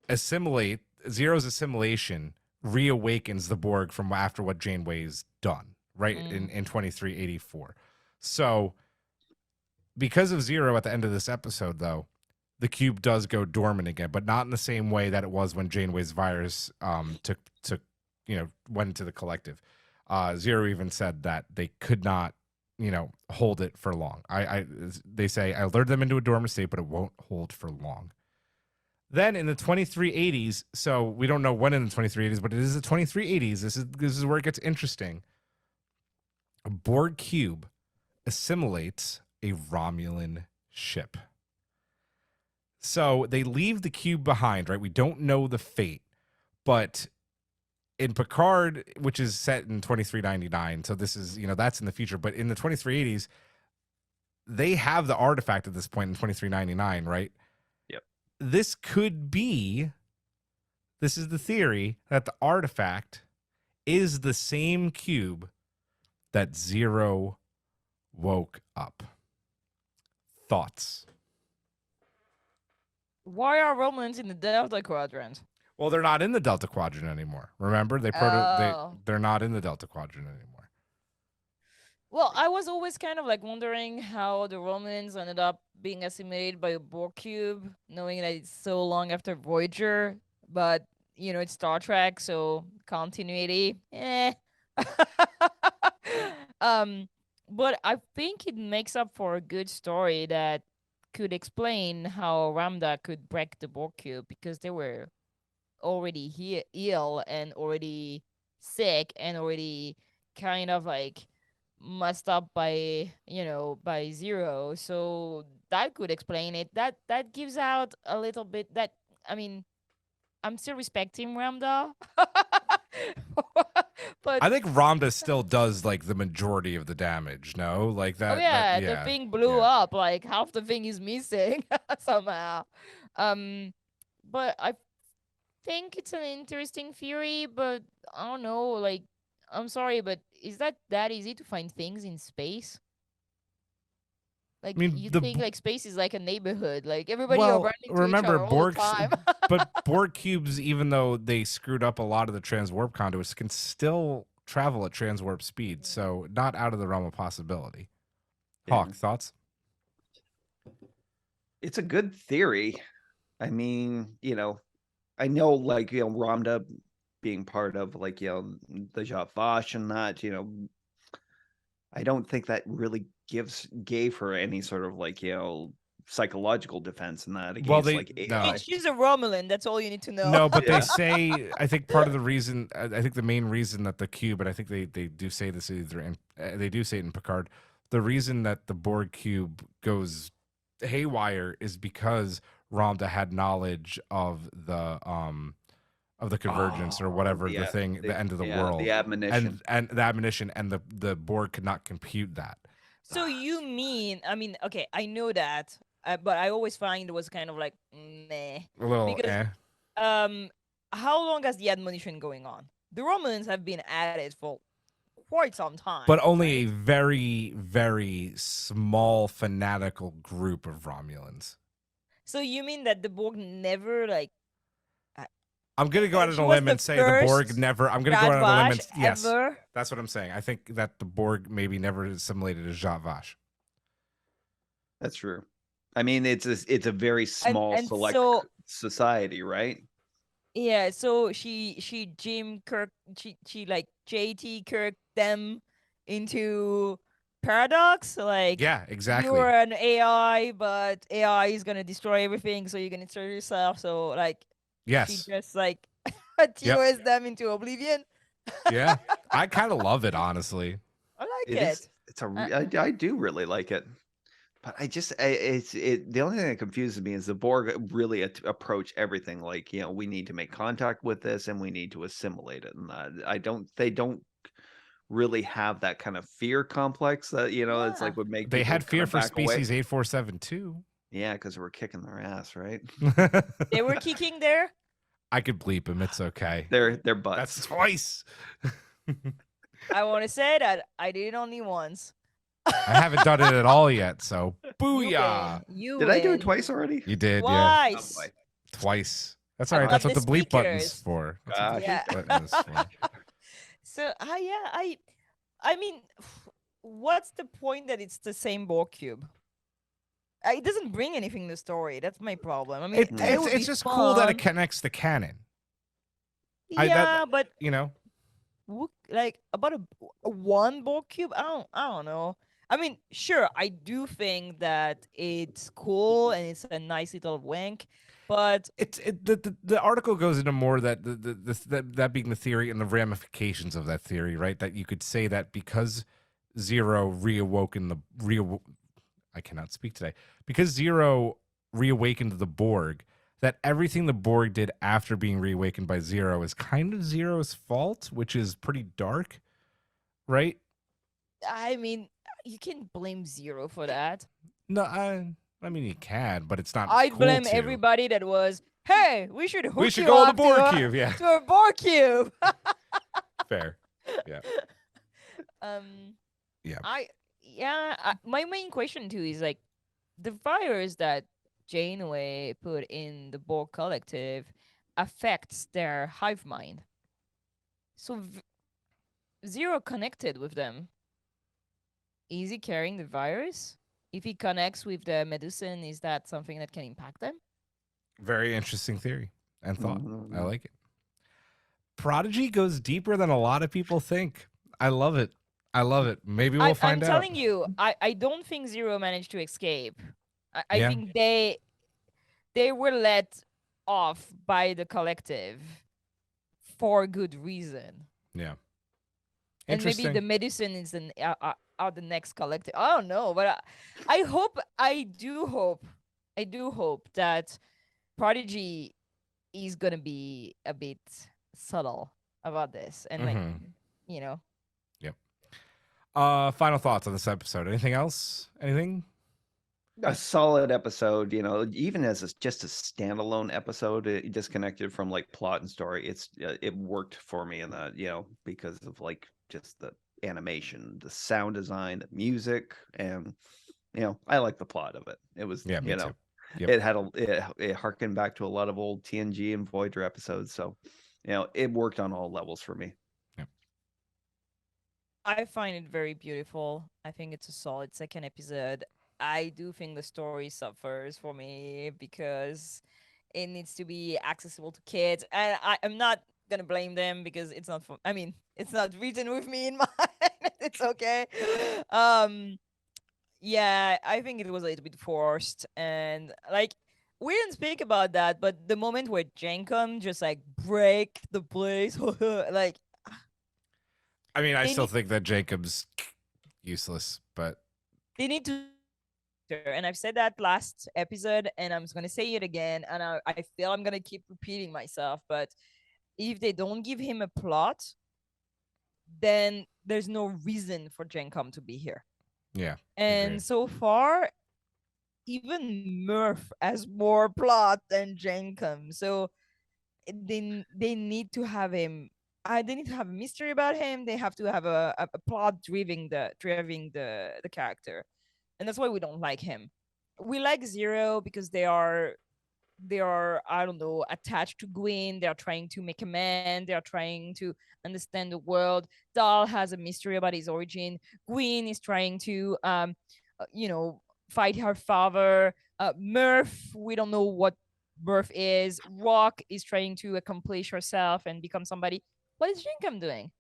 assimilation reawakens the Borg from after what Janeway's done, right? In 2384. So because of Zero at the end of this episode, though, the cube does go dormant again, but not in the same way that it was when Janeway's virus took went into the collective. Zero even said that they could not, hold it for long. They say I lured them into a dormant state, but it won't hold for long. Then in the 2380s, so we don't know when in the 2380s, but it is the 2380s. This is where it gets interesting. A Borg cube assimilates a Romulan ship. So they leave the cube behind, right? We don't know the fate, but in Picard, which is set in 2399, so this is, that's in the future, but in the 2380s, they have the artifact at this point in 2399, right? Yep. This is the theory that the artifact is the same cube that Zero woke up. Thoughts? Why are Romulans in the Delta Quadrant? Well, they're not in the Delta Quadrant anymore. Remember, they're not in the Delta Quadrant anymore. Well, I was always kind of like wondering how the Romulans ended up being assimilated by a Borg cube, knowing that it's so long after Voyager, but it's Star Trek, so continuity. But I think it makes up for a good story that could explain how Ramda could break the Borg cube, because they were already ill and already sick and already kind of like messed up by Zero. So that could explain it. That gives out a little bit that, I mean, I'm still respecting Ramda. But I think Ramda still does like the majority of the damage. No, like that. oh yeah, that- the thing blew up. Like half the thing is missing somehow. But I think it's an interesting theory. But I don't know. Like, I'm sorry, but is that easy to find things in space? Like, mean, you the think b- like space is like a neighborhood, like everybody Well, are running to remember each other all the Borg, time. but Borg cubes, even though they screwed up a lot of the transwarp conduits, can still travel at transwarp speed. So not out of the realm of possibility. Yeah. Hawk, thoughts? It's a good theory. I mean, I know like, Ramda being part of like, the Javash and that, I don't think that really gave her any sort of like, psychological defense in that against Well, they- like no. AI. She's a Romulan. That's all you need to know. No, but Yeah. they say, I think part of the reason, I think the main reason that the cube, and I think they do say this they do say it in Picard, the reason that the Borg cube goes haywire is because Ramda had knowledge of the convergence or whatever the end of the world, the admonition. and the admonition, and the Borg could not compute that. So you mean, I mean, okay, I know that, but I always find it was kind of like meh. A little, Because- How long has the admonition going on? The Romulans have been at it for quite some time. but only a very, very small fanatical group of Romulans. So you mean that the Borg never like I'm gonna go out on She a was limb the and say the Borg first never. I'm gonna go out on a limb and Radvash yes, ever? that's what I'm saying. I think that the Borg maybe never assimilated as Javash. That's true. I mean, it's a very small and select so- society, right? Yeah, so she Jim Kirk she like JT Kirk them into paradox, like Yeah, exactly. you're an AI, but AI is gonna destroy everything, so you're gonna destroy yourself. So like Yes. she just like TOS them into oblivion. Yeah. I kind of love it, honestly. I like It it. is. It's I do really like it, but the only thing that confuses me is the Borg really approach everything like, we need to make contact with this and we need to assimilate it, and they don't really have that kind of fear complex that it's Yeah. like would make They people had fear kinda for back away. species 847 too. Yeah, because we're kicking their ass, right? They were kicking there. I could bleep him. It's okay. Their butts. That's twice. I want to say that I did it only once. I haven't done it at all yet, so You booyah. win. You Did I do it win. twice already? You did, Twice. Oh, boy. Twice. That's all I right. That's love what the the bleep button's speakers. for. That's what Gosh. the Yeah. bleep button is for. So yeah, I mean, what's the point that it's the same Borg cube? It doesn't bring anything to the story. That's my problem. I mean, it would It's be just cool that it fun. connects the canon. Yeah, but You know, like about a one Borg cube, I don't know. I mean, sure, I do think that it's cool and it's a nice little wink, but the article goes into more that that being the theory and the ramifications of that theory, right? That you could say that because Zero I cannot speak today. Because Zero reawakened the Borg, that everything the Borg did after being reawakened by Zero is kind of Zero's fault, which is pretty dark, right? I mean, you can blame Zero for that. No, I mean you can, but it's not. I'd cool blame to. everybody that was, hey, we should hook We should you go on the up Borg to a, Cube, yeah. to a Borg cube. Fair. Yeah. Yeah. My main question too is like the virus that Janeway put in the Borg collective affects their hive mind. So Zero connected with them. Is he carrying the virus? If he connects with the medicine, is that something that can impact them? Very interesting theory and thought. I Mhm. like it. Prodigy goes deeper than a lot of people think. I love it. I love it. Maybe we'll find I'm out. telling you, I don't think Zero managed to escape. I Yeah. think they were let off by the collective for good reason. Yeah. And maybe Interesting. the medicine is the next collective. I don't know, but I do hope that Prodigy is gonna be a bit subtle about this and like, you know. Final thoughts on this episode. Anything else? Anything? A solid episode, even as just a standalone episode, disconnected from like plot and story. It worked for me in that, because of like just the animation, the sound design, the music, and I like the plot of it. It was, Yeah, me too. Yep. it had it harkened back to a lot of old TNG and Voyager episodes, so it worked on all levels for me. I find it very beautiful. I think it's a solid second episode. I do think the story suffers for me because it needs to be accessible to kids. And I'm not gonna blame them because it's not it's not written with me in mind. It's okay. Yeah, I think it was a little bit forced, and like we didn't speak about that, but the moment where Jankum just like break the place, like I mean, I They still need- think that Jacob's useless, but they need to, and I've said that last episode and I'm just going to say it again, and I feel I'm going to keep repeating myself, but if they don't give him a plot, then there's no reason for Jankum to be here. yeah. And agree. so far, even Murph has more plot than Jankum, so they need to have him. They need to have a mystery about him. They have to have a plot driving the character, and that's why we don't like him. We like Zero because they are I don't know, attached to Gwyn. They are trying to make amends. They are trying to understand the world. Dahl has a mystery about his origin. Gwyn is trying to fight her father. Murph, we don't know what Murph is. Rock is trying to accomplish herself and become somebody. What is Jinkum doing?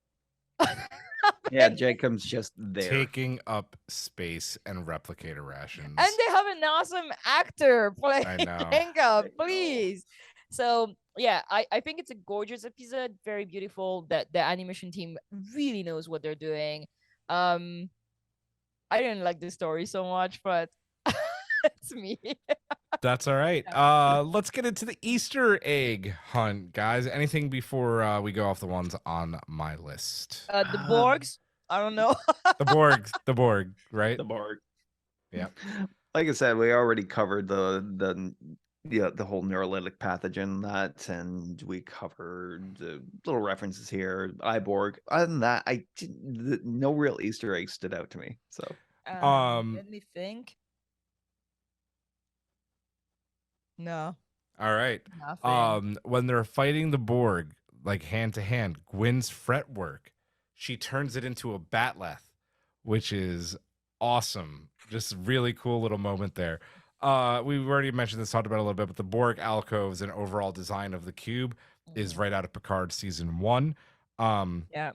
Yeah, Jacob's just there. Taking up space and replicator rations. And they have an awesome actor playing I know. Jinkum, please. So yeah, I think it's a gorgeous episode, very beautiful. That the animation team really knows what they're doing. I didn't like the story so much, but it's me. That's all right. Let's get into the Easter egg hunt, guys. Anything before we go off the ones on my list? The Borgs, I don't know. The Borg, right? The Borg. Yeah. Like I said, we already covered the Yeah, the whole neurolytic pathogen and we covered little references here. Iborg. Other than that, no real Easter eggs stood out to me. So Let me think. No, All right. nothing. When they're fighting the Borg, like hand to hand, Gwyn's fretwork, she turns it into a batleth, which is awesome. Just really cool little moment there. We've already mentioned this, talked about it a little bit, but the Borg alcoves and overall design of the cube is right out of Picard season 1. Yeah.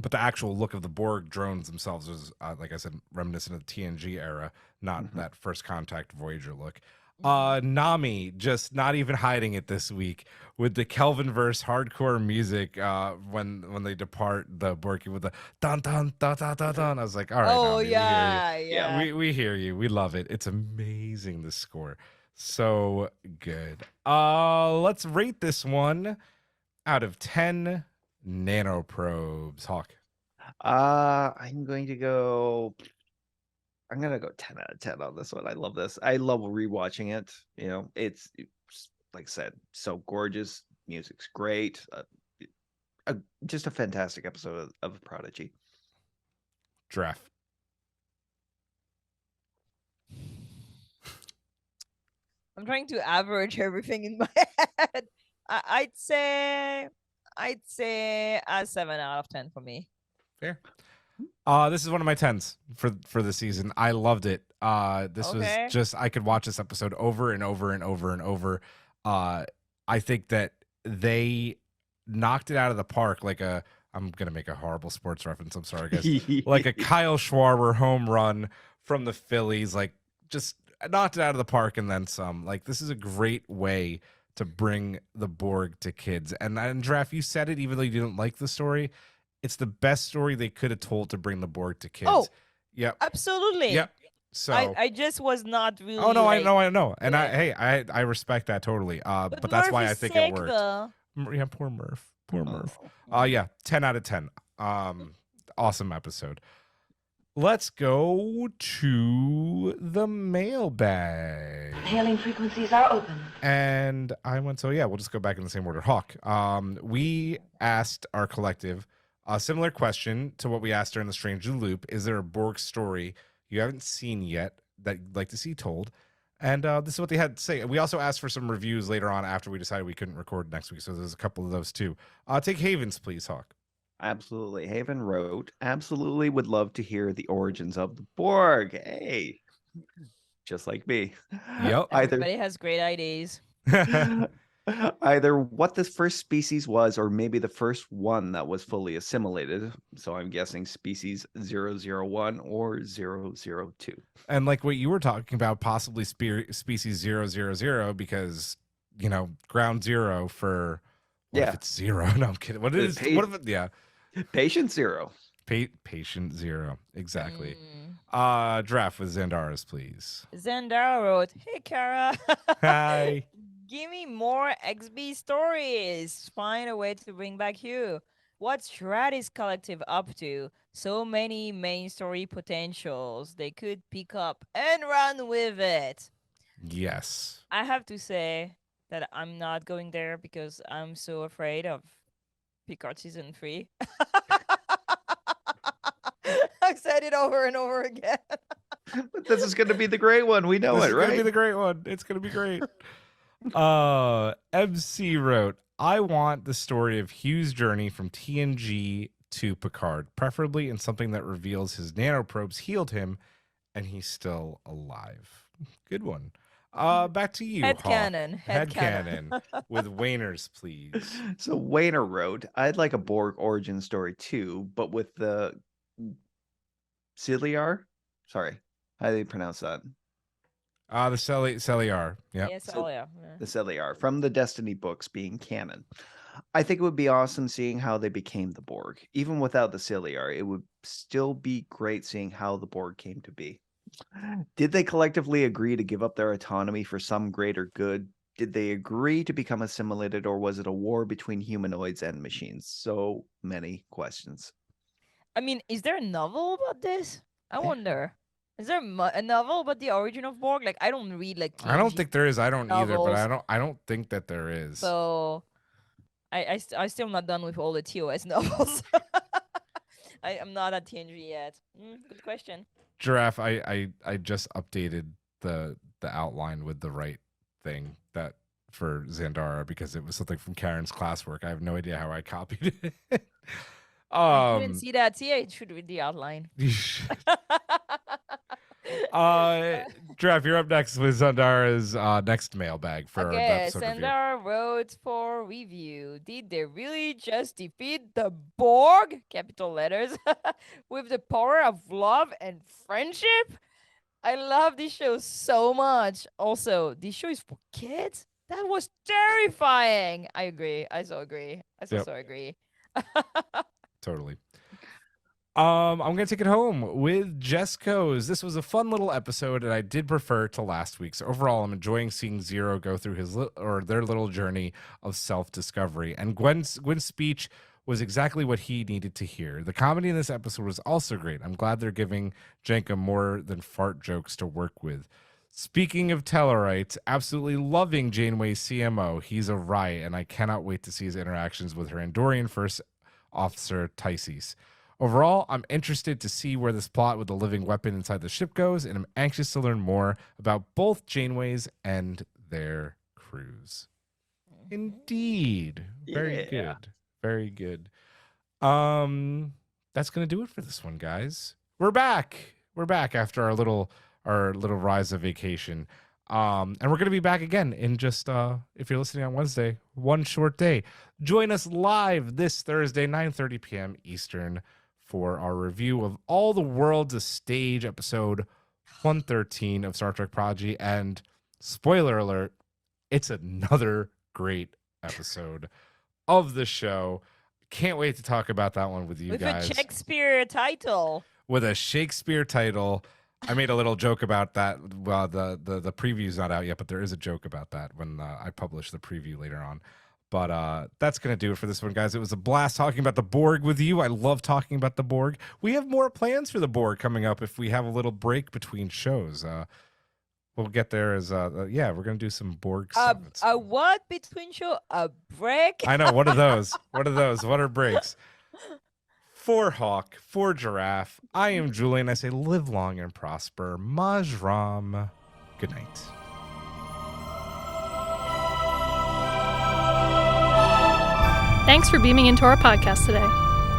But the actual look of the Borg drones themselves was, like I said, reminiscent of the TNG era, not that first contact Voyager look. Nami just not even hiding it this week with the Kelvin verse hardcore music when they depart the Borg with the dun dun dun dun dun dun. I was like, all right, Oh Nami, yeah, we hear you. yeah. We hear you. We love it. It's amazing, the score. So good. Let's rate this one out of 10 nanoprobes. Hawk. I'm gonna go 10 out of 10 on this one. I love this. I love rewatching it. It's like I said, so gorgeous. Music's great. Just a fantastic episode of Prodigy. Draft. I'm trying to average everything in my head. I'd say a 7 out of 10 for me. Fair. This is one of my 10s for the season. I loved it. This was just, I could watch this episode over and over and over and over. I think that they knocked it out of the park like I'm gonna make a horrible sports reference. I'm sorry, guys. Like a Kyle Schwarber home run from the Phillies. Like just knocked it out of the park and then some. Like this is a great way to bring the Borg to kids. And Draft, you said it, even though you didn't like the story. It's the best story they could have told to bring the Borg to kids. Oh, yep, absolutely. yep. So I just was not really. Oh no, like, I know, and yeah. I respect that totally. But that's Murph why I is think sick, it worked. though. Yeah, poor Murph. Poor Murph. Oh. Yeah, 10 out of 10. Awesome episode. Let's go to the mailbag. Hailing frequencies are open. And I went, so yeah, we'll just go back in the same order. Hawk, we asked our collective a similar question to what we asked during the Strange New Loop. Is there a Borg story you haven't seen yet that you'd like to see told? And this is what they had to say. We also asked for some reviews later on after we decided we couldn't record next week. So there's a couple of those too. Take Haven's, please, Hawk. Absolutely. Haven wrote, absolutely would love to hear the origins of the Borg. Hey, just like me. Yep. Everybody has great ideas. Either what the first species was, or maybe the first one that was fully assimilated. So I'm guessing species 001 or 002. And like what you were talking about, possibly species 000, because, ground zero for, what if it's zero? No, I'm kidding. What is, what if it, yeah. Patient zero. Patient zero. Exactly. Draft with Zandaras, please. Zandara wrote, "Hey, Kara. Hi. Give me more XB stories. Find a way to bring back Hugh. What's Stratis Collective up to? So many main story potentials. They could pick up and run with it." Yes. I have to say that I'm not going there because I'm so afraid of Picard season 3. I've said it over and over again. But this is going to be the great one. We know This it, is right? gonna be the great one. It's gonna be great. MC wrote, I want the story of Hugh's journey from TNG to Picard, preferably in something that reveals his nanoprobes healed him and he's still alive. Good one. Back to you, Hawk. Headcanon with Wainers, please. So Wayner wrote, I'd like a Borg origin story too, but with the Ciliar? Sorry, how do you pronounce that? The Celiar. Yeah. Yes, The Ciliar from the Destiny books being canon. I think it would be awesome seeing how they became the Borg. Even without the Ciliar, it would still be great seeing how the Borg came to be. Did they collectively agree to give up their autonomy for some greater good? Did they agree to become assimilated, or was it a war between humanoids and machines? So many questions. I mean, is there a novel about this? I wonder. Is there a novel about the origin of Borg? Like, I don't read like I don't TNG think there is. I don't either, but novels. I don't think that there is. So I still not done with all the TOS novels. I'm not at TNG yet. Good question. Giraffe, I just updated the outline with the right thing that for Xandara because it was something from Karen's classwork. I have no idea how I copied it. I didn't see that. See, I should read the outline. You should. Giraffe, you're up next with Xandara's next mailbag for the Okay, episode review. Sandara wrote for review. Did they really just defeat the Borg, capital letters, with the power of love and friendship? I love this show so much. Also, this show is for kids? That was terrifying. I agree. I so agree. Yep. So agree. Totally. I'm gonna take it home with Jesco's. This was a fun little episode, and I did prefer to last week's. Overall, I'm enjoying seeing Zero go through their little journey of self-discovery. And Gwen's speech was exactly what he needed to hear. The comedy in this episode was also great. I'm glad they're giving Jenka more than fart jokes to work with. Speaking of Tellarites, absolutely loving Janeway's CMO. He's a riot, and I cannot wait to see his interactions with her Andorian First Officer Tysis. Overall, I'm interested to see where this plot with the living weapon inside the ship goes, and I'm anxious to learn more about both Janeways and their crews. Indeed. Very good. Very good. That's going to do it for this one, guys. We're back. We're back after our little Risa vacation. And we're going to be back again in just, if you're listening on Wednesday, one short day. Join us live this Thursday, 9:30 p.m. Eastern, for our review of All the World's a Stage, episode 113 of Star Trek Prodigy. And spoiler alert, it's another great episode of the show. Can't wait to talk about that one with you guys. With a Shakespeare title. With a Shakespeare title. I made a little joke about that. Well, the preview's not out yet, but there is a joke about that when I publish the preview later on. But that's going to do it for this one, guys. It was a blast talking about the Borg with you. I love talking about the Borg. We have more plans for the Borg coming up if we have a little break between shows. We'll get there as, we're going to do some Borg stuff. A what between show? A break? I know. What are those? What are those? What are breaks? For Hawk, for Giraffe, I am Julian. I say live long and prosper. Majram. Good night. Thanks for beaming into our podcast today.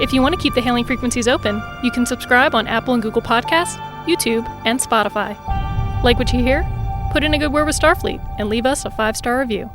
If you want to keep the hailing frequencies open, you can subscribe on Apple and Google Podcasts, YouTube, and Spotify. Like what you hear? Put in a good word with Starfleet and leave us a 5-star review.